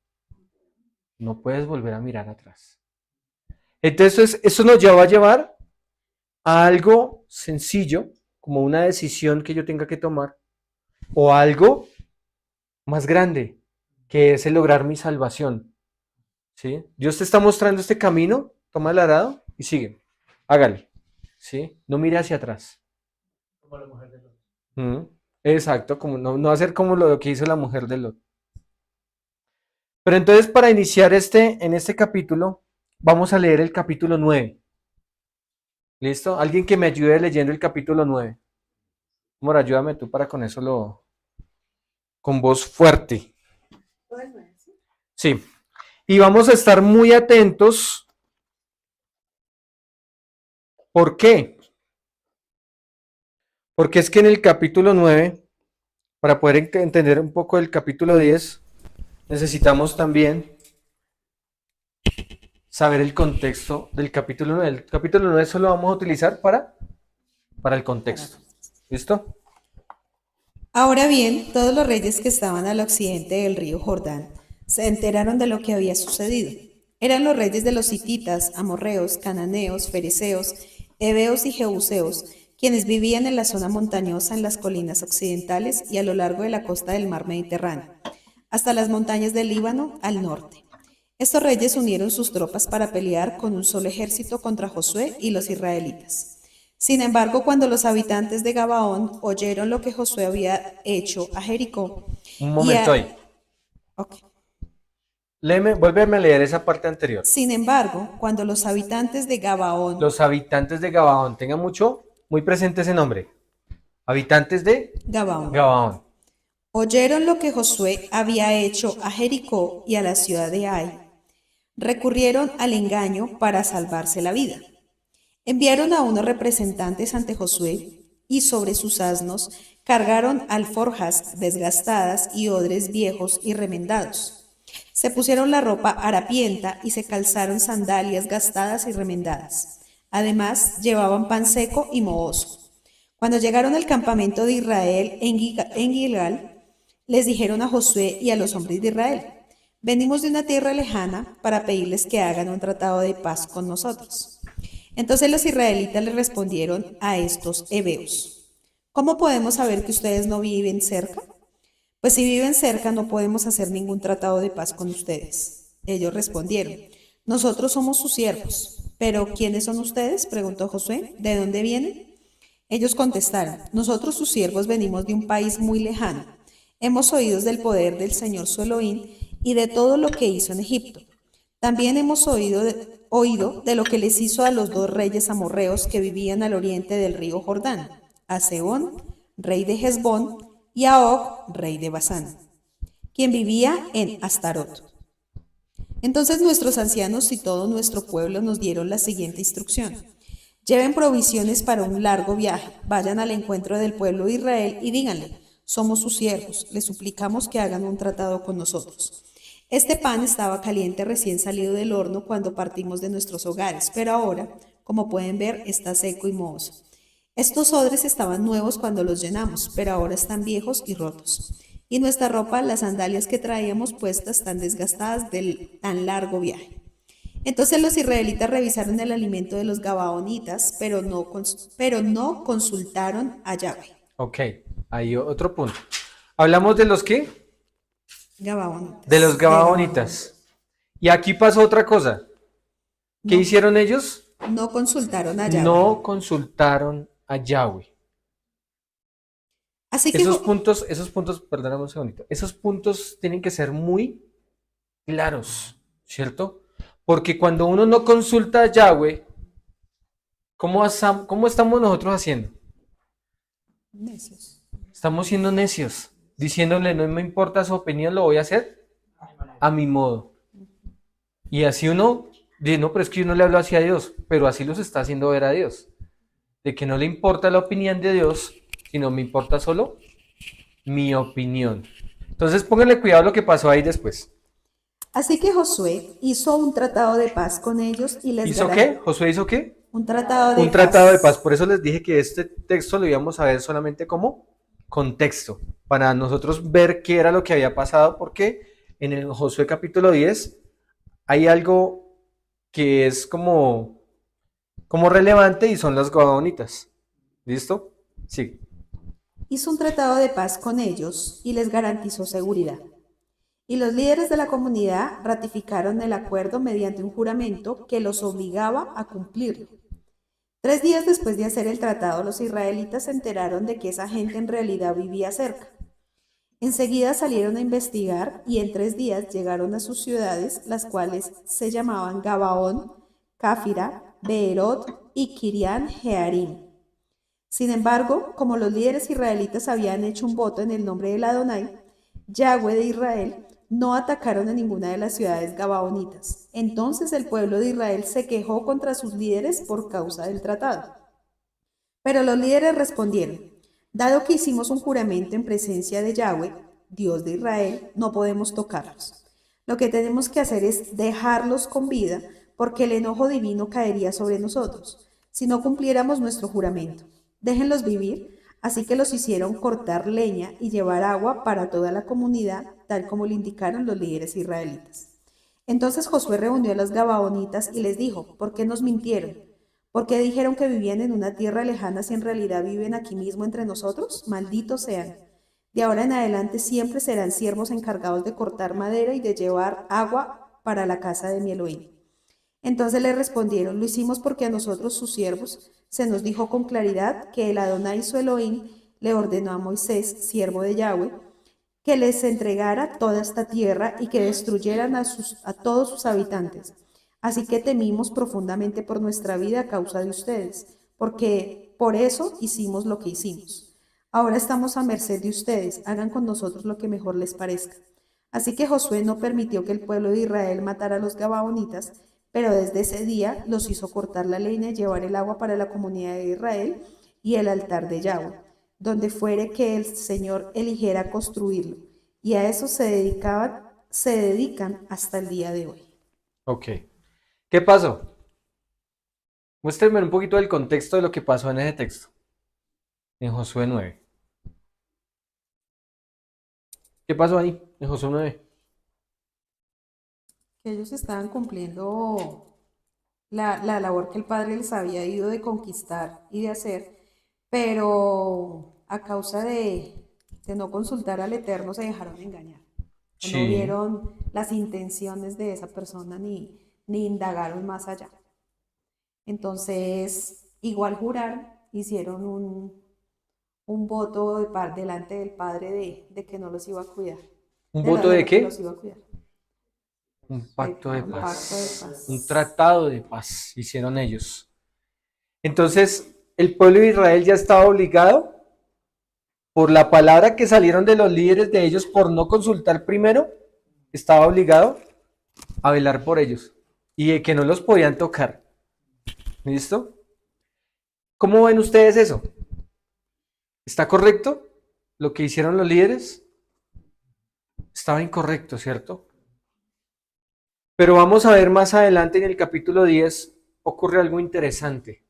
no puedes volver a mirar atrás. Entonces, eso nos va a llevar a algo sencillo, como una decisión que yo tenga que tomar, o algo más grande, que es el lograr mi salvación. ¿Sí? Dios te está mostrando este camino, toma el arado y sigue. Hágale. ¿Sí? No mire hacia atrás.
Como la mujer de Lot.
Exacto, como no hacer como lo que hizo la mujer de Lot. Pero entonces, para iniciar en este capítulo, vamos a leer el capítulo 9. ¿Listo? Alguien que me ayude leyendo el capítulo 9. Amor, ayúdame tú para con eso con voz fuerte. Sí. Y vamos a estar muy atentos. ¿Por qué? Porque es que en el capítulo 9, para poder entender un poco el capítulo 10, necesitamos también saber el contexto del capítulo 9. El capítulo 9 solo vamos a utilizar para el contexto. ¿Listo?
Ahora bien, todos los reyes que estaban al occidente del río Jordán se enteraron de lo que había sucedido. Eran los reyes de los hititas, amorreos, cananeos, fereceos, heveos y jebuseos, quienes vivían en la zona montañosa en las colinas occidentales y a lo largo de la costa del mar Mediterráneo, hasta las montañas del Líbano al norte. Estos reyes unieron sus tropas para pelear con un solo ejército contra Josué y los israelitas. Sin embargo, cuando los habitantes de Gabaón oyeron lo que Josué había hecho a Jericó
Un momento ahí.
Ok.
Vuélveme a leer esa parte anterior.
Sin embargo, cuando los habitantes de Gabaón
Los habitantes de Gabaón, tengan muy presente ese nombre. Habitantes de Gabaón.
oyeron lo que Josué había hecho a Jericó y a la ciudad de Ai, recurrieron al engaño para salvarse la vida. Enviaron a unos representantes ante Josué y sobre sus asnos cargaron alforjas desgastadas y odres viejos y remendados. Se pusieron la ropa harapienta y se calzaron sandalias gastadas y remendadas. Además, llevaban pan seco y mohoso. Cuando llegaron al campamento de Israel en Gilgal, les dijeron a Josué y a los hombres de Israel: venimos de una tierra lejana para pedirles que hagan un tratado de paz con nosotros. Entonces los israelitas le respondieron a estos heveos: ¿cómo podemos saber que ustedes no viven cerca? Pues si viven cerca no podemos hacer ningún tratado de paz con ustedes. Ellos respondieron: nosotros somos sus siervos. ¿Pero quiénes son ustedes?, preguntó Josué. ¿De dónde vienen? Ellos contestaron: nosotros sus siervos venimos de un país muy lejano. Hemos oído del poder del Señor su Elohim y de todo lo que hizo en Egipto. También hemos oído de lo que les hizo a los dos reyes amorreos que vivían al oriente del río Jordán, a Sehón, rey de Hesbón, y a Og, rey de Basán, quien vivía en Astarot. Entonces nuestros ancianos y todo nuestro pueblo nos dieron la siguiente instrucción: lleven provisiones para un largo viaje, vayan al encuentro del pueblo de Israel y díganle: somos sus siervos, les suplicamos que hagan un tratado con nosotros. Este pan estaba caliente recién salido del horno cuando partimos de nuestros hogares, pero ahora, como pueden ver, está seco y mohoso. Estos odres estaban nuevos cuando los llenamos, pero ahora están viejos y rotos. y nuestra ropa, las sandalias que traíamos puestas, tan desgastadas del tan largo viaje. Entonces los israelitas revisaron el alimento de los gabaonitas, pero no consultaron a Yahweh.
Ok, hay otro punto. Hablamos de los qué?
Gabaonitas.
De los gabaonitas. Y aquí pasó otra cosa. ¿Qué
No.
hicieron ellos?
No consultaron a Yahweh.
No consultaron a Yahweh.
Así que
Esos puntos, perdóname un segundito, esos puntos tienen que ser muy claros, ¿cierto? Porque cuando uno no consulta a Yahweh, ¿cómo estamos nosotros haciendo?
Necios.
Estamos siendo necios, diciéndole, no me importa su opinión, lo voy a hacer a mi modo. Y así uno dice, no, pero es que yo no le hablo así a Dios, pero así los está haciendo ver a Dios. De que no le importa la opinión de Dios, sino me importa solo mi opinión. Entonces pónganle cuidado a lo que pasó ahí después.
Así que Josué hizo un tratado de paz con ellos y les
¿Hizo qué? ¿Josué hizo qué?
Un tratado de
Un tratado de paz. Por eso les dije que este texto lo íbamos a ver solamente como contexto, para nosotros ver qué era lo que había pasado, porque en el Josué capítulo 10 hay algo que es como relevante y son las gabaonitas. ¿Listo? Sí.
Hizo un tratado de paz con ellos y les garantizó seguridad. Y los líderes de la comunidad ratificaron el acuerdo mediante un juramento que los obligaba a cumplirlo. 3 días después de hacer el tratado, los israelitas se enteraron de que esa gente en realidad vivía cerca. Enseguida salieron a investigar y en 3 días llegaron a sus ciudades, las cuales se llamaban Gabaón, Cáfira, Beerot y Kirián Jearim. Sin embargo, como los líderes israelitas habían hecho un voto en el nombre del Adonai, Yahweh de Israel, no atacaron a ninguna de las ciudades gabaonitas. Entonces el pueblo de Israel se quejó contra sus líderes por causa del tratado. Pero los líderes respondieron, dado que hicimos un juramento en presencia de Yahweh, Dios de Israel, no podemos tocarlos. Lo que tenemos que hacer es dejarlos con vida, porque el enojo divino caería sobre nosotros, si no cumpliéramos nuestro juramento. Déjenlos vivir. Así que los hicieron cortar leña y llevar agua para toda la comunidad, tal como le indicaron los líderes israelitas. Entonces Josué reunió a los gabaonitas y les dijo, ¿por qué nos mintieron? ¿Por qué dijeron que vivían en una tierra lejana si en realidad viven aquí mismo entre nosotros? Malditos sean. De ahora en adelante siempre serán siervos encargados de cortar madera y de llevar agua para la casa de mi Elohim. Entonces le respondieron, lo hicimos porque a nosotros, sus siervos, se nos dijo con claridad que el Adonai su Elohim le ordenó a Moisés, siervo de Yahweh, que les entregara toda esta tierra y que destruyeran a todos sus habitantes. Así que temimos profundamente por nuestra vida a causa de ustedes, porque por eso hicimos lo que hicimos. Ahora estamos a merced de ustedes, hagan con nosotros lo que mejor les parezca. Así que Josué no permitió que el pueblo de Israel matara a los gabaonitas, pero desde ese día los hizo cortar la leña y llevar el agua para la comunidad de Israel y el altar de Yahweh, donde fuere que el Señor eligiera construirlo. Y a eso se dedican hasta el día de hoy.
Ok. ¿Qué pasó? Muéstrenme un poquito del contexto de lo que pasó en ese texto, en Josué 9. ¿Qué pasó ahí, en Josué 9?
Que ellos estaban cumpliendo la labor que el Padre les había ido de conquistar y de hacer, pero a causa de no consultar al Eterno se dejaron engañar. No
Sí.
vieron las intenciones de esa persona ni indagaron más allá. Entonces, igual juraron, hicieron un voto delante del Padre de que no los iba a cuidar.
¿Un voto de
que
qué?
los iba a cuidar.
Un pacto de
Un
paz.
pacto de paz.
Un tratado de paz hicieron ellos. Entonces, el pueblo de Israel ya estaba obligado por la palabra que salieron de los líderes de ellos por no consultar primero, estaba obligado a velar por ellos y de que no los podían tocar. ¿Listo? ¿Cómo ven ustedes eso? ¿Está correcto lo que hicieron los líderes? Estaba incorrecto, ¿cierto? Pero vamos a ver más adelante en el capítulo 10, ocurre algo interesante.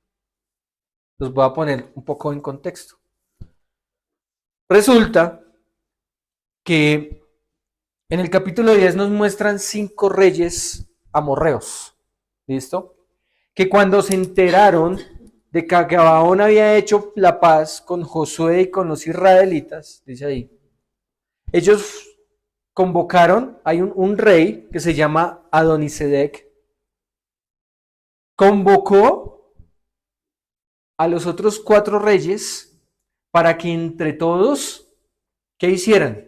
Los voy a poner un poco en contexto. Resulta que en el capítulo 10 nos muestran 5 reyes amorreos, ¿listo? Que cuando se enteraron de que Gabaón había hecho la paz con Josué y con los israelitas, dice ahí, ellos convocaron, hay un rey que se llama Adonisedec, convocó a los otros 4 reyes para que entre todos, ¿qué hicieran?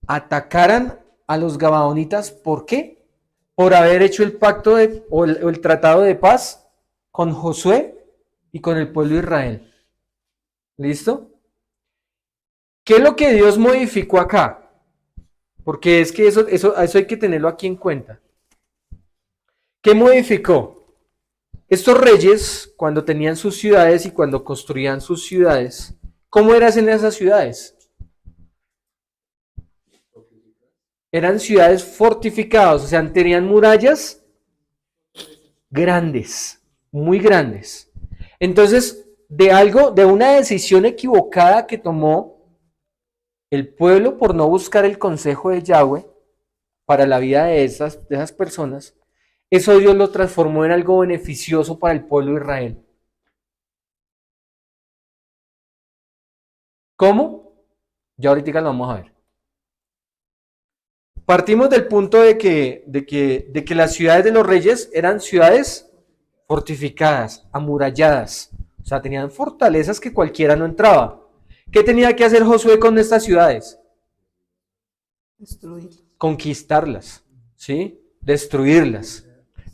Atacaran a los gabaonitas. ¿Por qué? Por haber hecho el pacto o el tratado de paz con Josué y con el pueblo de Israel. ¿Listo? ¿Qué es lo que Dios modificó acá? Porque es que eso hay que tenerlo aquí en cuenta. ¿Qué modificó? Estos reyes, cuando tenían sus ciudades y cuando construían sus ciudades, ¿cómo eran en esas ciudades? Eran ciudades fortificadas, o sea, tenían murallas grandes, muy grandes. Entonces, de una decisión equivocada que tomó el pueblo por no buscar el consejo de Yahweh para la vida de esas personas, eso Dios lo transformó en algo beneficioso para el pueblo de Israel. ¿Cómo? Ya ahorita lo vamos a ver. Partimos del punto de que las ciudades de los reyes eran ciudades fortificadas, amuralladas. O sea, tenían fortalezas que cualquiera no entraba. ¿Qué tenía que hacer Josué con estas ciudades?
Destruir.
Conquistarlas, ¿sí? Destruirlas.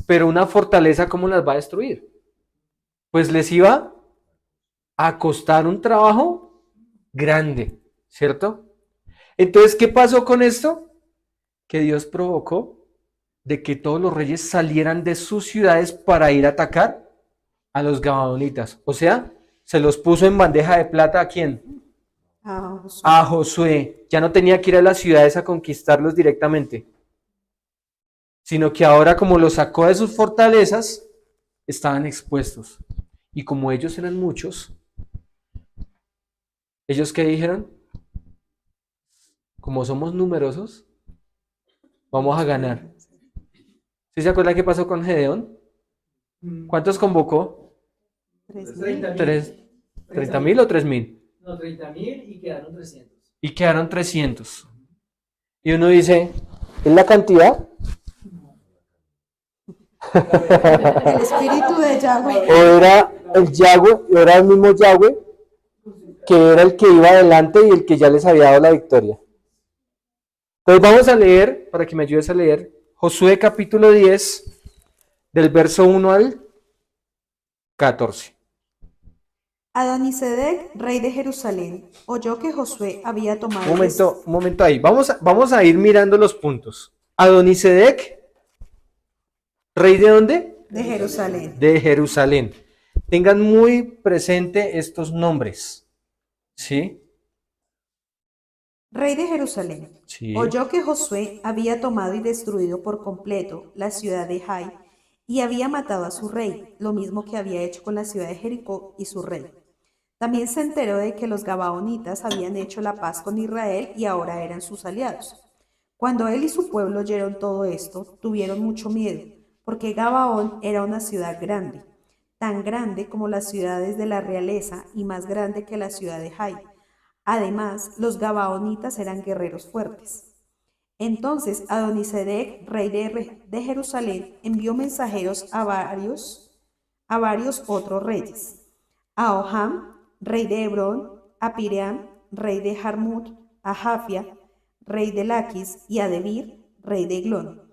Pero una fortaleza, ¿cómo las va a destruir? Pues les iba a costar un trabajo grande, ¿cierto? Entonces, ¿qué pasó con esto? Que Dios provocó de que todos los reyes salieran de sus ciudades para ir a atacar a los gabaonitas. O sea, se los puso en bandeja de plata ¿a quién? A Josué. Ya no tenía que ir a las ciudades a conquistarlos directamente, sino que ahora, como los sacó de sus fortalezas, estaban expuestos. Y como ellos eran muchos, ¿ellos qué dijeron? Como somos numerosos, vamos a ganar. ¿Sí se acuerdan qué pasó con Gedeón? ¿Cuántos convocó?
30.000.
¿30.000 o 3.000?
No, 30.000 y quedaron 300.
Y quedaron 300. Y uno dice, ¿es la cantidad?
El espíritu de Yahweh.
¿O era el Yahweh, o era el mismo Yahweh, que era el que iba adelante y el que ya les había dado la victoria? Entonces vamos a leer, para que me ayudes a leer, Josué capítulo 10, del verso 1 al 14.
Adonisedec, rey de Jerusalén, oyó que Josué había tomado...
Un momento ahí. Vamos a ir mirando los puntos. Adonisedec, ¿rey de dónde?
De Jerusalén.
De Jerusalén. Tengan muy presente estos nombres. ¿Sí?
Rey de Jerusalén,
Sí.
oyó que Josué había tomado y destruido por completo la ciudad de Jai y había matado a su rey, lo mismo que había hecho con la ciudad de Jericó y su rey. También se enteró de que los gabaonitas habían hecho la paz con Israel y ahora eran sus aliados. Cuando él y su pueblo oyeron todo esto, tuvieron mucho miedo, porque Gabaón era una ciudad grande, tan grande como las ciudades de la realeza y más grande que la ciudad de Jai. Además, los gabaonitas eran guerreros fuertes. Entonces Adonisedec, rey de Jerusalén, envió mensajeros a varios otros reyes. A Oham, rey de Hebrón, a Piream, rey de Jarmut, a Jafia, rey de Laquis, y a Debir, rey de Eglón.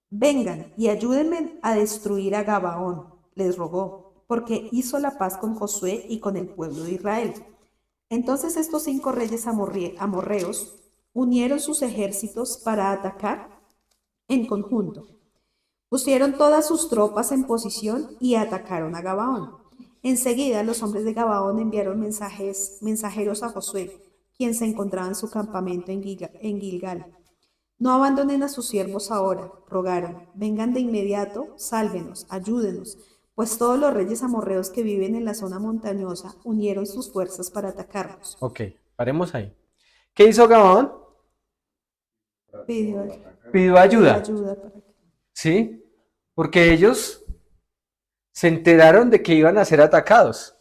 Vengan y ayúdenme a destruir a Gabaón, les rogó, porque hizo la paz con Josué y con el pueblo de Israel. Entonces estos 5 reyes amorreos unieron sus ejércitos para atacar en conjunto. Pusieron todas sus tropas en posición y atacaron a Gabaón. Enseguida los hombres de Gabaón enviaron mensajeros a Josué, quien se encontraba en su campamento en Gilgal. No abandonen a sus siervos ahora, rogaron. Vengan de inmediato, sálvenos, ayúdenos, pues todos los reyes amorreos que viven en la zona montañosa unieron sus fuerzas para atacarnos.
Ok, paremos ahí. ¿Qué hizo Gabaón?
Pidió
pidió ayuda,
ayuda para que...
¿sí? Porque ellos se enteraron de que iban a ser atacados.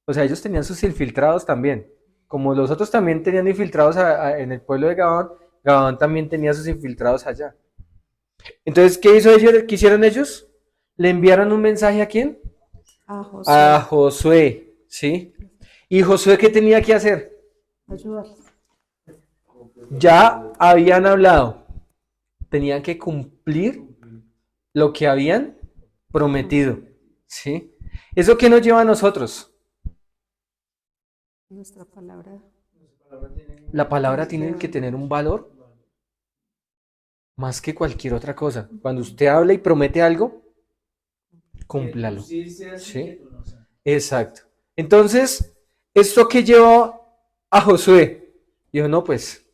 O sea, ellos tenían sus infiltrados también. Como los otros también tenían infiltrados en el pueblo de Gabón, Gabón también tenía sus infiltrados allá. Entonces, ¿qué hizo ellos? ¿Qué hicieron ellos? Le enviaron un mensaje ¿a quién?
A Josué,
A Josué, ¿sí? ¿Y Josué qué tenía que hacer?
ayudar.
Ya habían hablado. Tenían que cumplir lo que habían prometido, ¿sí? ¿Eso qué nos lleva a nosotros?
Nuestra palabra.
La palabra tiene que tener un valor más que cualquier otra cosa. Cuando usted habla y promete algo, cúmplalo. ¿Sí? Exacto. Entonces, ¿esto qué llevó a Josué? Dijo, no, pues,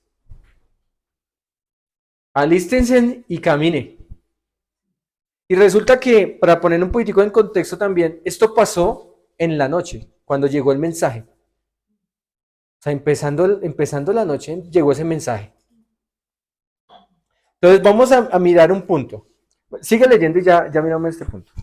alístense y camine. Y resulta que, para poner un poquitico en contexto también, esto pasó en la noche, cuando llegó el mensaje. O sea, empezando la noche, llegó ese mensaje. Entonces, vamos a mirar un punto. Sigue leyendo y ya miramos este punto.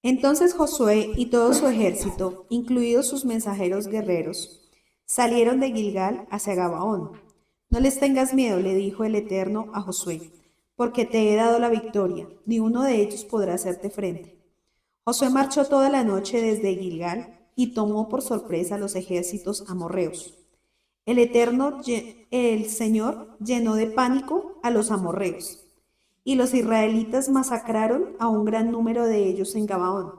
Entonces Josué y todo su ejército, incluidos sus mensajeros guerreros, salieron de Gilgal hacia Gabaón. No les tengas miedo, le dijo el Eterno a Josué, porque te he dado la victoria, ni uno de ellos podrá hacerte frente. Josué marchó toda la noche desde Gilgal y tomó por sorpresa a los ejércitos amorreos. El Señor llenó de pánico a los amorreos, y los israelitas masacraron a un gran número de ellos en Gabaón.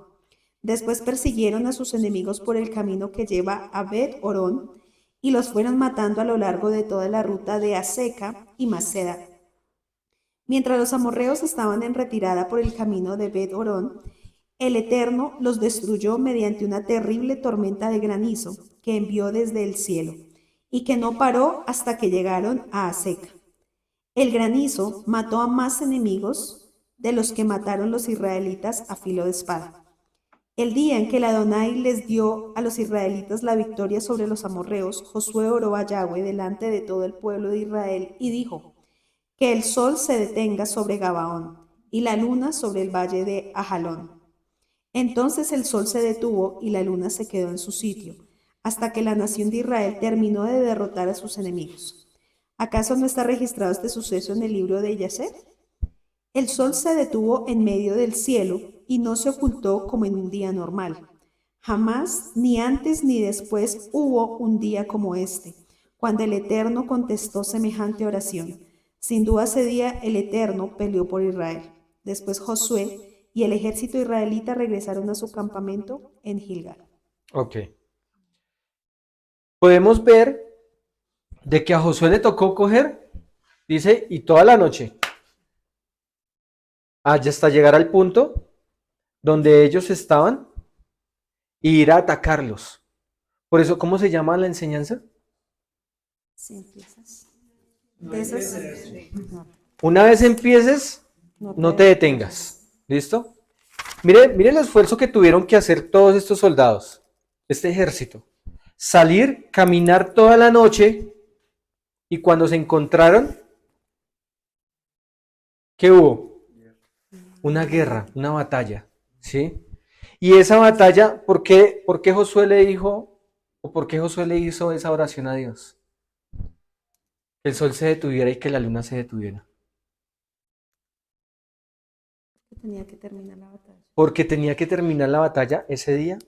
Después persiguieron a sus enemigos por el camino que lleva a Bet-Orón y los fueron matando a lo largo de toda la ruta de Aseca y Maceda. Mientras los amorreos estaban en retirada por el camino de Bet-Orón, el Eterno los destruyó mediante una terrible tormenta de granizo que envió desde el cielo y que no paró hasta que llegaron a Aseca. El granizo mató a más enemigos de los que mataron los israelitas a filo de espada. El día en que el Adonai les dio a los israelitas la victoria sobre los amorreos, Josué oró a Yahweh delante de todo el pueblo de Israel y dijo: que el sol se detenga sobre Gabaón y la luna sobre el valle de Ajalón. Entonces el sol se detuvo y la luna se quedó en su sitio, hasta que la nación de Israel terminó de derrotar a sus enemigos. ¿Acaso no está registrado este suceso en el libro de Yacer? El sol se detuvo en medio del cielo y no se ocultó como en un día normal. Jamás, ni antes ni después, hubo un día como este, cuando el Eterno contestó semejante oración. Sin duda ese día el Eterno peleó por Israel. Después Josué y el ejército israelita regresaron a su campamento en Gilgal.
Ok. Podemos ver de que a Josué le tocó coger, dice, y toda la noche, hasta llegar al punto donde ellos estaban y ir a atacarlos. Por eso, ¿cómo se llama la enseñanza?
Si empiezas. De esas, no,
Una vez empieces, no te detengas. ¿Listo? Mire el esfuerzo que tuvieron que hacer todos estos soldados, este ejército. Salir, caminar toda la noche y cuando se encontraron, ¿qué hubo? Una guerra, una batalla, ¿sí? Y esa batalla, ¿por qué Josué le dijo, o por qué Josué le hizo esa oración a Dios? Que el sol se detuviera y que la luna se detuviera.
tenía que terminar la batalla.
Porque tenía que terminar la batalla ese día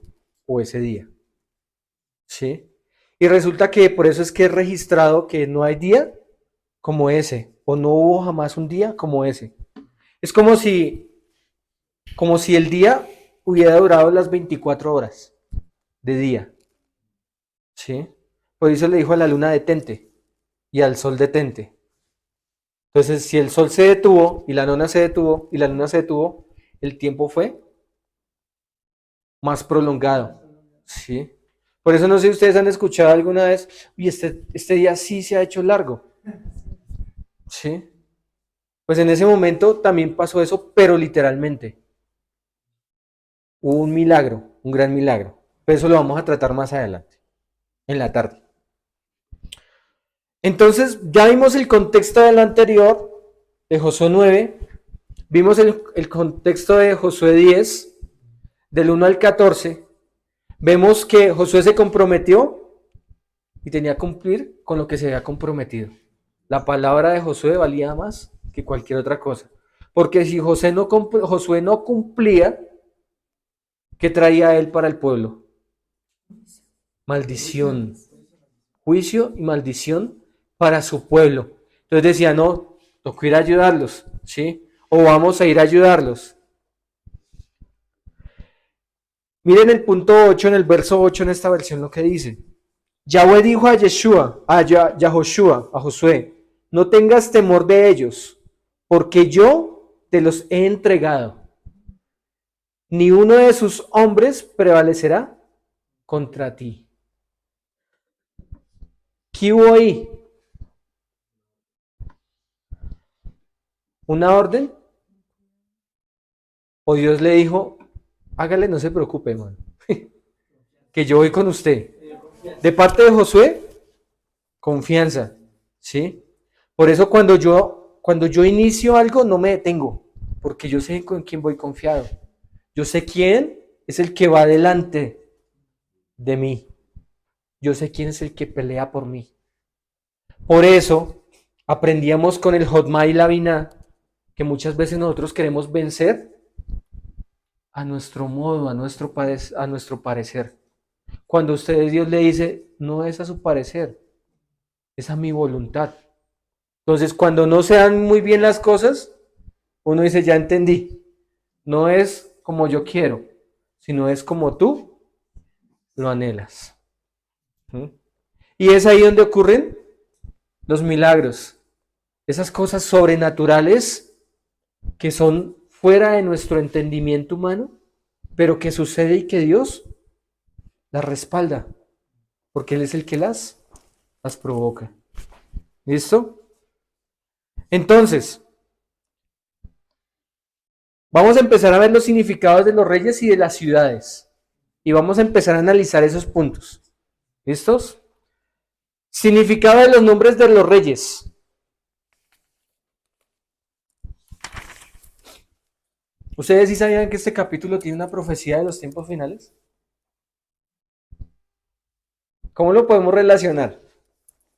o ese día. ¿Sí? Y resulta que por eso es que es registrado que no hay día como ese, o no hubo jamás un día como ese. Es como si el día hubiera durado las 24 horas de día. ¿Sí? Por eso le dijo a la luna detente y al sol detente. Entonces, si el sol se detuvo y la luna se detuvo y la luna se detuvo, el tiempo fue más prolongado. ¿Sí? Por eso no sé si ustedes han escuchado alguna vez, y este día sí se ha hecho largo. ¿Sí? Pues en ese momento también pasó eso, pero literalmente. Hubo un milagro, un gran milagro. Pero eso lo vamos a tratar más adelante, en la tarde. Entonces, ya vimos el contexto del anterior, de Josué 9, vimos el contexto de Josué 10, del 1 al 14. Vemos que Josué se comprometió y tenía que cumplir con lo que se había comprometido. La palabra de Josué valía más que cualquier otra cosa. Porque si Josué no cumplía, ¿qué traía él para el pueblo? Maldición, juicio y maldición para su pueblo. Entonces decía, no, toca ir a ayudarlos, ¿sí? O vamos a ir a ayudarlos. Miren el punto 8, en el verso 8 en esta versión lo que dice. Yahweh dijo a Yahoshua, a Josué, no tengas temor de ellos, porque yo te los he entregado. Ni uno de sus hombres prevalecerá contra ti. ¿Qué hubo ahí? ¿Una orden? ¿O Dios le dijo, hágale, no se preocupe, hermano, que yo voy con usted? De parte de Josué, confianza, ¿sí? Por eso cuando yo inicio algo no me detengo, porque yo sé con quién voy confiado. Yo sé quién es el que va delante de mí. Yo sé quién es el que pelea por mí. Por eso aprendíamos con el Jotma y la Biná que muchas veces nosotros queremos vencer a nuestro modo, a nuestro parecer. Cuando Dios le dice, no es a su parecer, es a mi voluntad. Entonces, cuando no se dan muy bien las cosas, uno dice, ya entendí. No es como yo quiero, sino es como tú lo anhelas. ¿Mm? Y es ahí donde ocurren los milagros. Esas cosas sobrenaturales que son fuera de nuestro entendimiento humano, pero que sucede y que Dios las respalda, porque Él es el que las provoca. ¿Listo? Entonces, vamos a empezar a ver los significados de los reyes y de las ciudades. Y vamos a empezar a analizar esos puntos. ¿Listos? Significado de los nombres de los reyes. ¿Ustedes sí sabían que este capítulo tiene una profecía de los tiempos finales? ¿Cómo lo podemos relacionar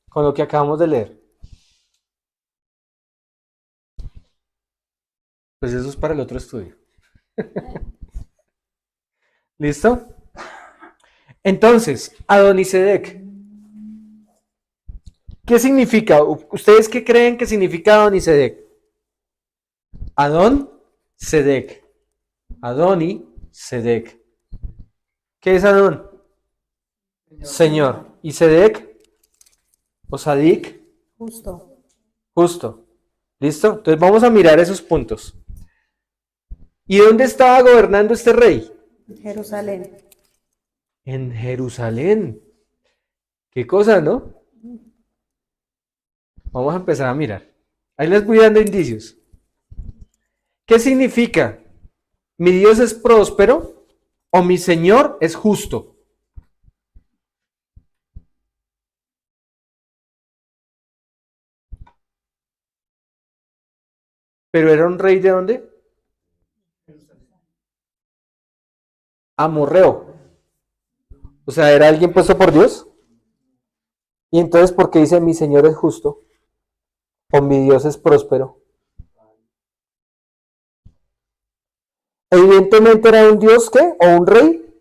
con lo que acabamos de leer? Pues eso es para el otro estudio. ¿Listo? Entonces, Adonisedec. ¿Qué significa? ¿Ustedes qué creen que significa Adonisedec? Adon-Sedec. Adoni-Sedec. ¿Qué es Adón? Señor. ¿Y Sedec? ¿O Sadik?
Justo.
Justo. ¿Listo? Entonces vamos a mirar esos puntos. ¿Y dónde estaba gobernando este rey?
Jerusalén.
En Jerusalén. Qué cosa, ¿no? Vamos a empezar a mirar. Ahí les voy dando indicios. ¿Qué significa? ¿Mi Dios es próspero o mi Señor es justo? ¿Pero era un rey de dónde? Amorreo. O sea, ¿era alguien puesto por Dios? Y entonces, ¿por qué dice mi Señor es justo? ¿O mi Dios es próspero? Evidentemente era un Dios, ¿qué? O un rey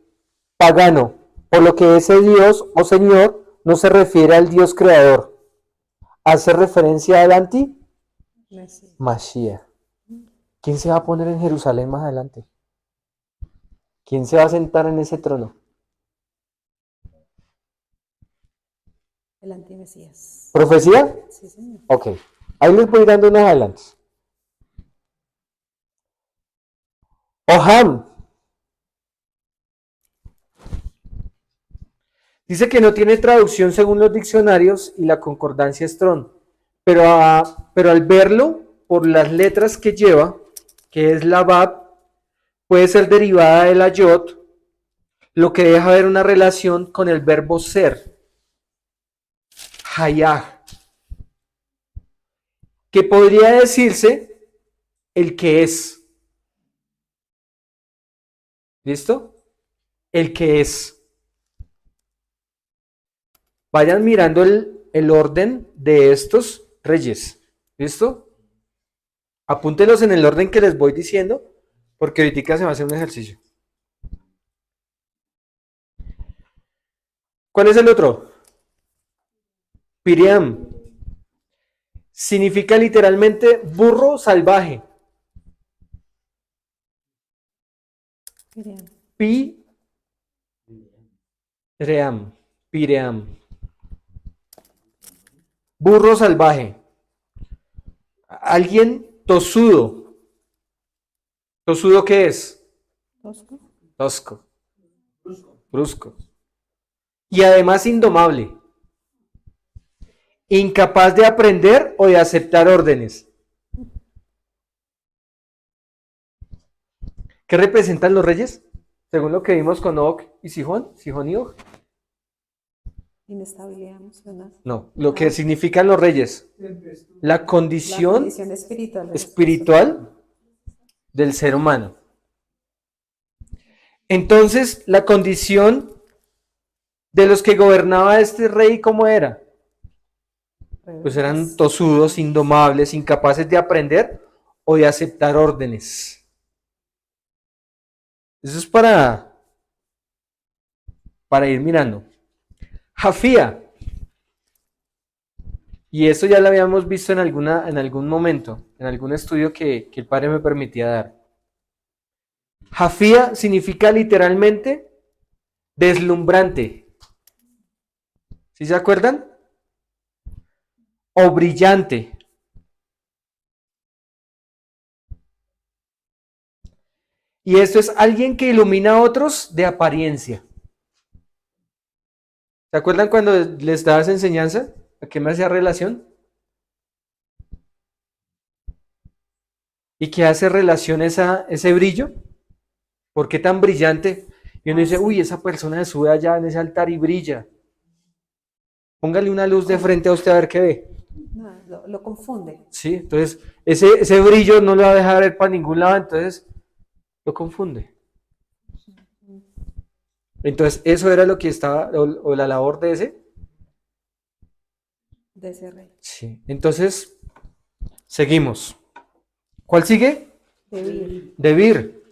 pagano. Por lo que ese Dios o Señor no se refiere al Dios creador. Hace referencia al Mashiach. ¿Quién se va a poner en Jerusalén más adelante? ¿Quién se va a sentar en ese trono?
El antimesías.
¿Profecía?
Sí, señor.
Ok. Ahí les voy dando unos adelantos. Oham. Dice que no tiene traducción según los diccionarios y la concordancia Strong. Pero al verlo, por las letras que lleva, que es la Bab, puede ser derivada de la Yod, lo que deja ver una relación con el verbo ser. Hayah, que podría decirse el que es. ¿Listo? El que es. Vayan mirando el orden de estos reyes. ¿Listo? Apúntelos en el orden que les voy diciendo, porque ahorita se va a hacer un ejercicio. ¿Cuál es el otro? Piriam. Significa literalmente burro salvaje. Piream. Piream. Burro salvaje. Alguien tosudo. ¿Tosudo qué es?
Tosco.
Tosco. Brusco. Y además indomable. Incapaz de aprender o de aceptar órdenes. ¿Qué representan los reyes? Según lo que vimos con Og y Sihón y Og.
Inestabilidad emocional.
No, lo que significan los reyes. La
La
condición
condición espiritual. de las
espiritual del ser humano. Entonces, la condición de los que gobernaba este rey, ¿cómo era?
personas.
Pues eran tosudos, indomables, incapaces de aprender o de aceptar órdenes. Eso es para ir mirando. Jafía. Y esto ya lo habíamos visto en algún momento, en algún estudio que el padre me permitía dar. Jafía significa literalmente deslumbrante. ¿Sí se acuerdan? O brillante. Y esto es alguien que ilumina a otros de apariencia. ¿Se acuerdan cuando les daba esa enseñanza? ¿A qué me hacía relación? ¿Y qué hace relación ese brillo? ¿Por qué tan brillante? Y uno dice, uy, esa persona se sube allá en ese altar y brilla. Póngale una luz de frente a usted a ver qué ve.
No, lo confunde.
Sí, entonces ese brillo no lo va a dejar ver para ningún lado, entonces lo confunde. Entonces eso era lo que estaba, o la labor de ese.
De ese rey.
Sí, entonces seguimos. ¿Cuál sigue?
Debir.
Debir.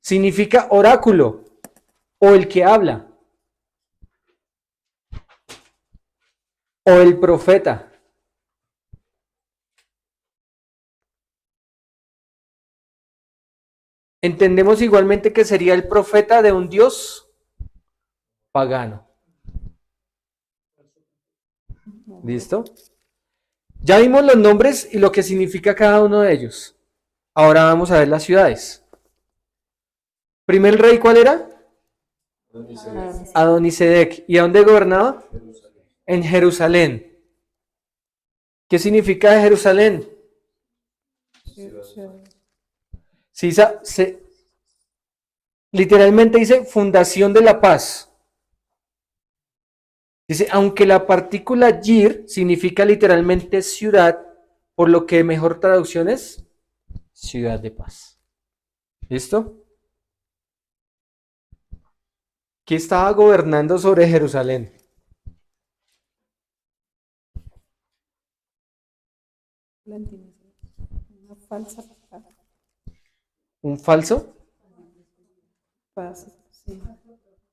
Significa oráculo o el que habla o el profeta. Entendemos igualmente que sería el profeta de un dios pagano. ¿Listo? Ya vimos los nombres y lo que significa cada uno de ellos. Ahora vamos a ver las ciudades. Primer rey, ¿cuál era? Adonisedec. ¿Y a dónde gobernaba? En Jerusalén. ¿Qué significa Jerusalén? Sí, literalmente dice fundación de la paz. Dice, aunque la partícula yir significa literalmente ciudad, por lo que mejor traducción es ciudad de paz. ¿Listo? ¿Quién estaba gobernando sobre Jerusalén?
Una falsa
¿Un falso?
paz, sí.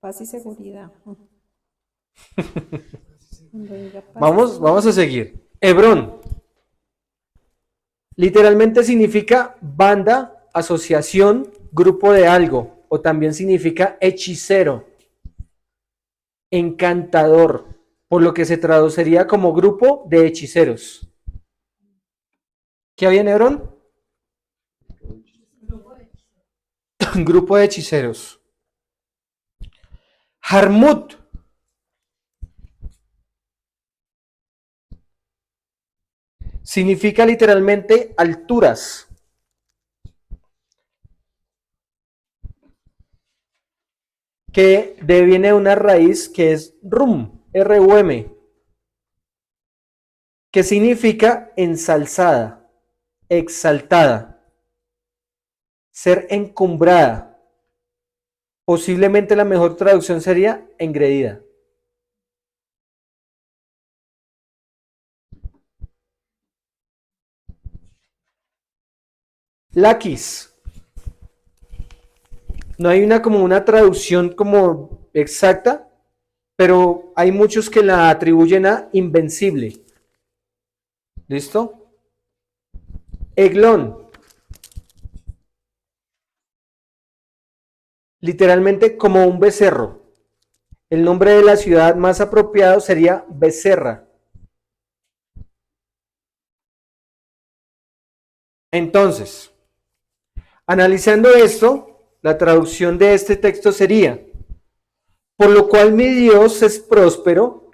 Paz y seguridad.
Vamos a seguir. Hebrón. Literalmente significa banda, asociación, grupo de algo. O también significa hechicero, encantador, por lo que se traduciría como grupo de hechiceros. ¿Qué había en Hebrón? Grupo de hechiceros. Jarmut. Significa literalmente alturas. Que deviene de una raíz que es rum, R-U-M. que significa ensalzada, exaltada, ser encumbrada. Posiblemente la mejor traducción sería engreída. Laquis. No hay como una traducción como exacta, pero hay muchos que la atribuyen a invencible. ¿Listo? Eglón. Literalmente como un becerro. El nombre de la ciudad más apropiado sería Becerra. Entonces, analizando esto, la traducción de este texto sería: por lo cual mi Dios es próspero,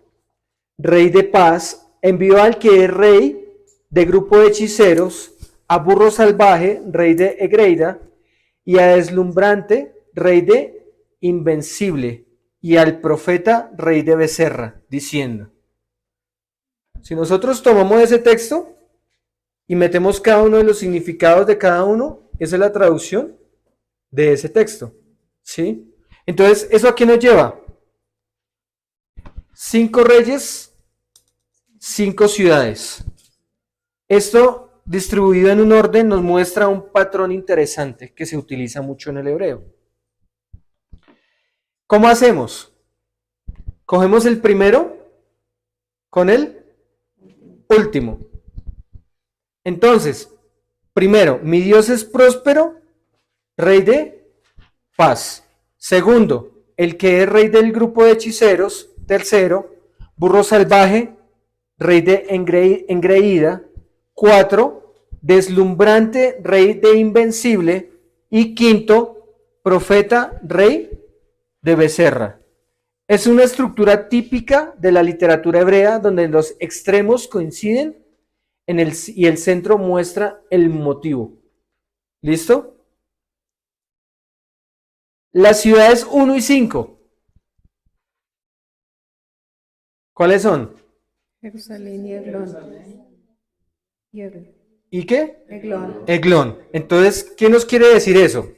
rey de paz, envió al que es rey de grupo de hechiceros, a burro salvaje, rey de Egreida, y a deslumbrante, rey de invencible, y al profeta, rey de Becerra, diciendo. Si nosotros tomamos ese texto y metemos cada uno de los significados de cada uno, esa es la traducción de ese texto, ¿sí? Entonces, ¿eso a qué nos lleva? 5 reyes, 5 ciudades. Esto distribuido en un orden nos muestra un patrón interesante que se utiliza mucho en el hebreo. ¿Cómo hacemos? Cogemos el primero con el último. Entonces, primero, mi Dios es próspero, rey de paz. Segundo, el que es rey del grupo de hechiceros. Tercero, burro salvaje, rey de engreída. 4, deslumbrante, rey de invencible. Y quinto, profeta, rey de Becerra. Es una estructura típica de la literatura hebrea donde los extremos coinciden y el centro muestra el motivo. ¿Listo? Las ciudades 1 y 5. ¿Cuáles son?
Jerusalén y Eglón.
¿Y qué?
Eglón.
Eglón. Entonces, ¿qué nos quiere decir eso?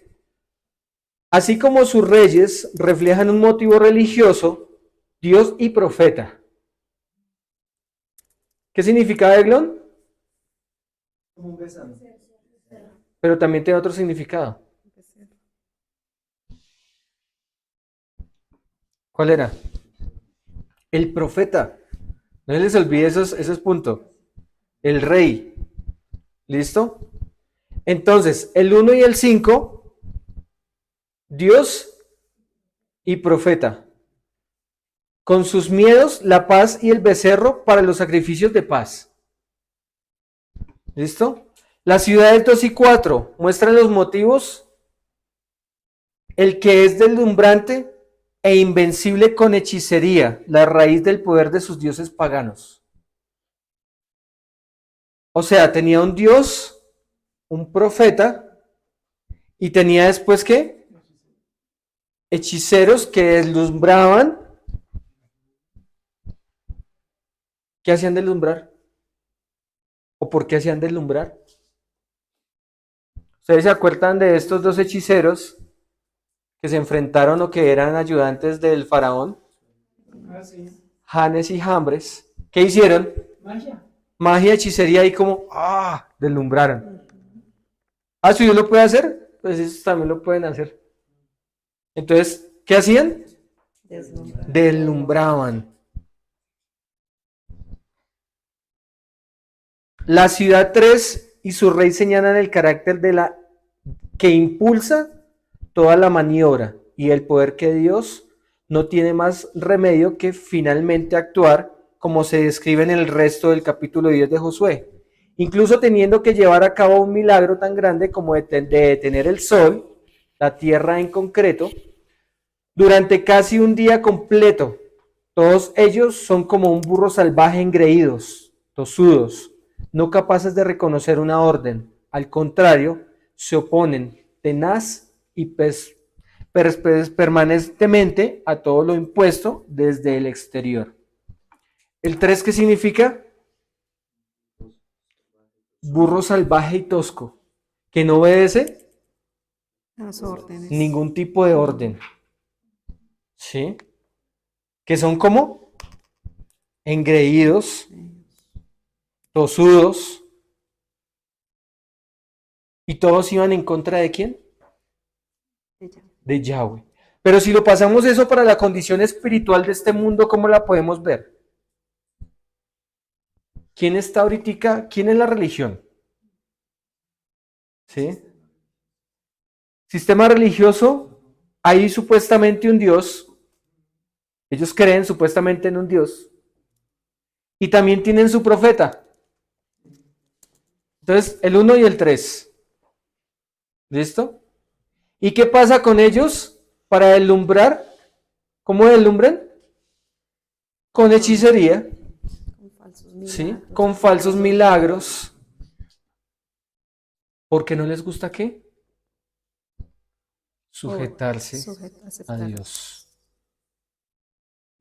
Así como sus reyes reflejan un motivo religioso, Dios y profeta. ¿Qué significa Eglón?
Como un becerro.
Pero también tiene otro significado. ¿Cuál era? El profeta. No les olvide esos puntos. El rey. ¿Listo? Entonces, el 1 y el 5, Dios y profeta. Con sus miedos, la paz y el becerro para los sacrificios de paz. ¿Listo? Las ciudades 2 y 4 muestran los motivos. El que es deslumbrante e invencible con hechicería, la raíz del poder de sus dioses paganos. O sea, tenía un dios, un profeta, y tenía después ¿qué? Hechiceros que deslumbraban. ¿Qué hacían deslumbrar? ¿O por qué hacían deslumbrar? ¿Ustedes se acuerdan de estos dos hechiceros que se enfrentaron o que eran ayudantes del faraón?
Ah, sí.
Janes y Jambres. ¿Qué hicieron?
Magia.
Magia, hechicería y como, deslumbraron. Si Dios lo puede hacer, pues ellos también lo pueden hacer. Entonces, ¿qué hacían? Deslumbraban. La ciudad 3 y su rey señalan el carácter de la que impulsa toda la maniobra y el poder que Dios no tiene más remedio que finalmente actuar, como se describe en el resto del capítulo 10 de Josué, incluso teniendo que llevar a cabo un milagro tan grande como de detener el sol, la tierra en concreto, durante casi un día completo. Todos ellos son como un burro salvaje engreídos, tosudos, no capaces de reconocer una orden. Al contrario, se oponen tenaz y permanentemente a todo lo impuesto desde el exterior. ¿El 3 qué significa? burro salvaje y tosco, que no obedece
Las órdenes.
ningún tipo de orden. ¿Sí? Que son como engreídos, tosudos, y todos iban en contra de ¿quién?
Ella.
De Yahweh. Pero si lo pasamos eso para la condición espiritual de este mundo, ¿cómo la podemos ver? ¿Quién está ahorita? ¿Quién es la religión? ¿Sí? Sistema religioso, hay supuestamente un Dios, ellos creen supuestamente en un Dios, y también tienen su profeta. Entonces, el 1 y el 3. ¿Listo? ¿Y qué pasa con ellos para deslumbrar? ¿Cómo deslumbran? Con hechicería,
Con falsos
¿sí?
milagros.
Con falsos milagros. ¿Porque no les gusta qué? Sujetarse a
Aceptar.
Dios.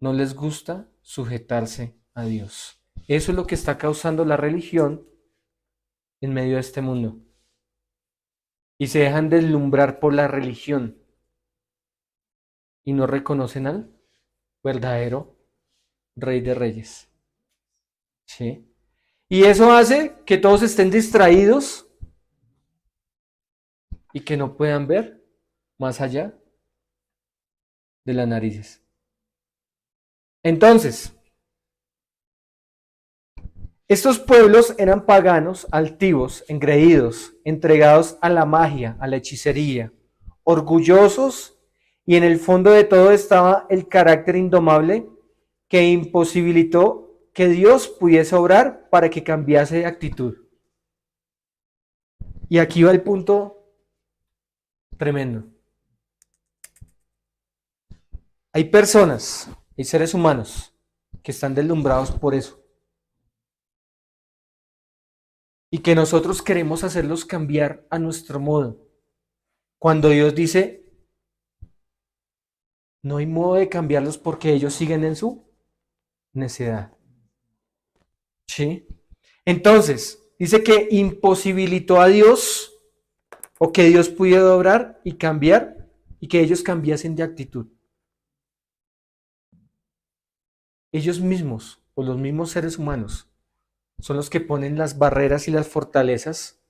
No les gusta sujetarse a Dios. Eso es lo que está causando la religión en medio de este mundo. Y se dejan deslumbrar por la religión y no reconocen al verdadero Rey de Reyes. ¿Sí? Y eso hace que todos estén distraídos y que no puedan ver más allá de las narices. Entonces, estos pueblos eran paganos, altivos, engreídos, entregados a la magia, a la hechicería, orgullosos, y en el fondo de todo estaba el carácter indomable que imposibilitó que Dios pudiese obrar para que cambiase de actitud. Y aquí va el punto tremendo. Hay personas, hay seres humanos que están deslumbrados por eso. Y que nosotros queremos hacerlos cambiar a nuestro modo. Cuando Dios dice, no hay modo de cambiarlos porque ellos siguen en su necedad. ¿Sí? Entonces, dice que imposibilitó a Dios o que Dios pudiera obrar y cambiar y que ellos cambiasen de actitud. Ellos mismos o los mismos seres humanos son los que ponen las barreras y las fortalezas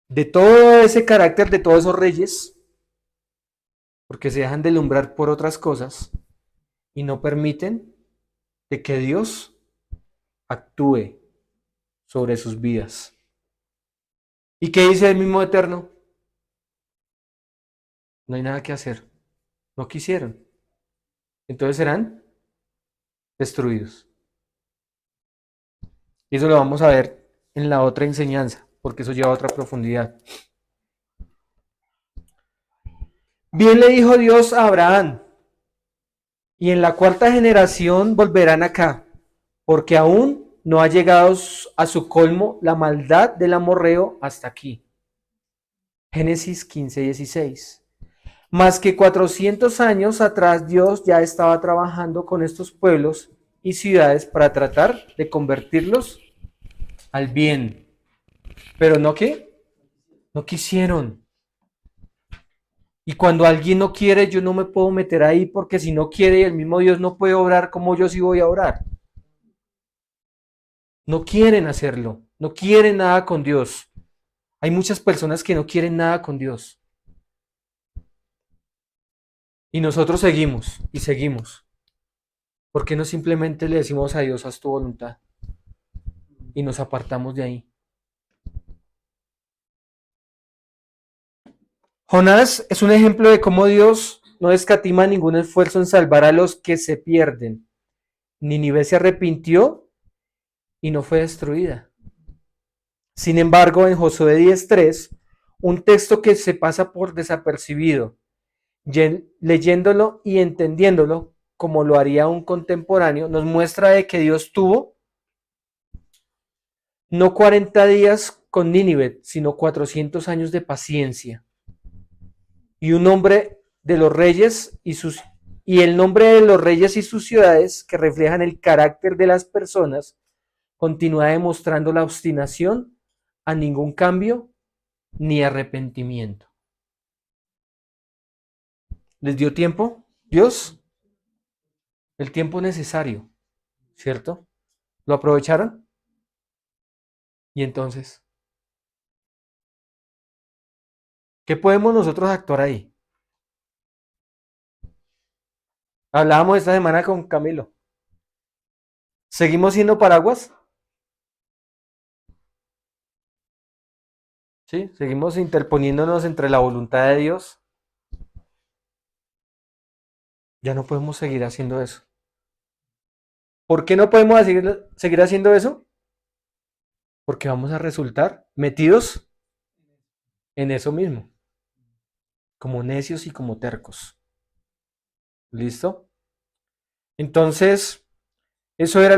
de todo ese carácter de todos esos reyes, porque se dejan deslumbrar por otras cosas y no permiten de que Dios actúe sobre sus vidas. ¿Y qué dice el mismo Eterno? No hay nada que hacer. No quisieron. Entonces serán destruidos. Y eso lo vamos a ver en la otra enseñanza, porque eso lleva a otra profundidad. Bien le dijo Dios a Abraham, y en la cuarta generación volverán acá, porque aún no ha llegado a su colmo la maldad del amorreo hasta aquí. Génesis 15:16. Más que 400 años atrás Dios ya estaba trabajando con estos pueblos y ciudades para tratar de convertirlos al bien. Pero no ¿qué? No quisieron. Y cuando alguien no quiere, yo no me puedo meter ahí porque si no quiere, el mismo Dios no puede obrar como yo sí voy a obrar. No quieren hacerlo, no quieren nada con Dios. Hay muchas personas que no quieren nada con Dios. Y nosotros seguimos y seguimos. ¿Por qué no simplemente le decimos a Dios, haz tu voluntad? Y nos apartamos de ahí. Jonás es un ejemplo de cómo Dios no escatima ningún esfuerzo en salvar a los que se pierden. Nínive se arrepintió y no fue destruida. Sin embargo, en Josué 10:3, un texto que se pasa por desapercibido, leyéndolo y entendiéndolo como lo haría un contemporáneo, nos muestra de que Dios tuvo no 40 días con Nínive, sino 400 años de paciencia. Y un nombre de los reyes y el nombre de los reyes y sus ciudades que reflejan el carácter de las personas continúa demostrando la obstinación a ningún cambio ni arrepentimiento. ¿Les dio tiempo? Dios, el tiempo necesario, ¿cierto? ¿Lo aprovecharon? Y entonces, ¿qué podemos nosotros actuar ahí? Hablábamos esta semana con Camilo. ¿Seguimos siendo paraguas? ¿Sí? ¿Seguimos interponiéndonos entre la voluntad de Dios? Ya no podemos seguir haciendo eso. ¿Por qué no podemos seguir haciendo eso? Porque vamos a resultar metidos en eso mismo, como necios y como tercos. ¿Listo? Entonces, eso era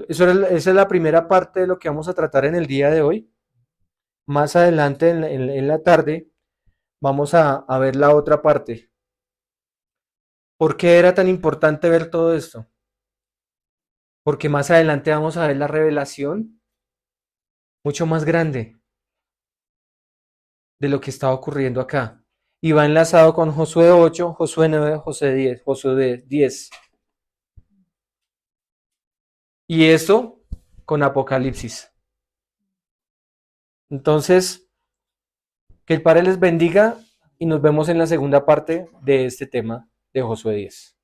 esa es la primera parte de lo que vamos a tratar en el día de hoy. Más adelante en la tarde vamos a ver la otra parte. ¿Por qué era tan importante ver todo esto? Porque más adelante vamos a ver la revelación mucho más grande de lo que está ocurriendo acá. Y va enlazado con Josué 8, Josué 9, Josué 10. Y esto con Apocalipsis. Entonces, que el Padre les bendiga y nos vemos en la segunda parte de este tema de Josué 10.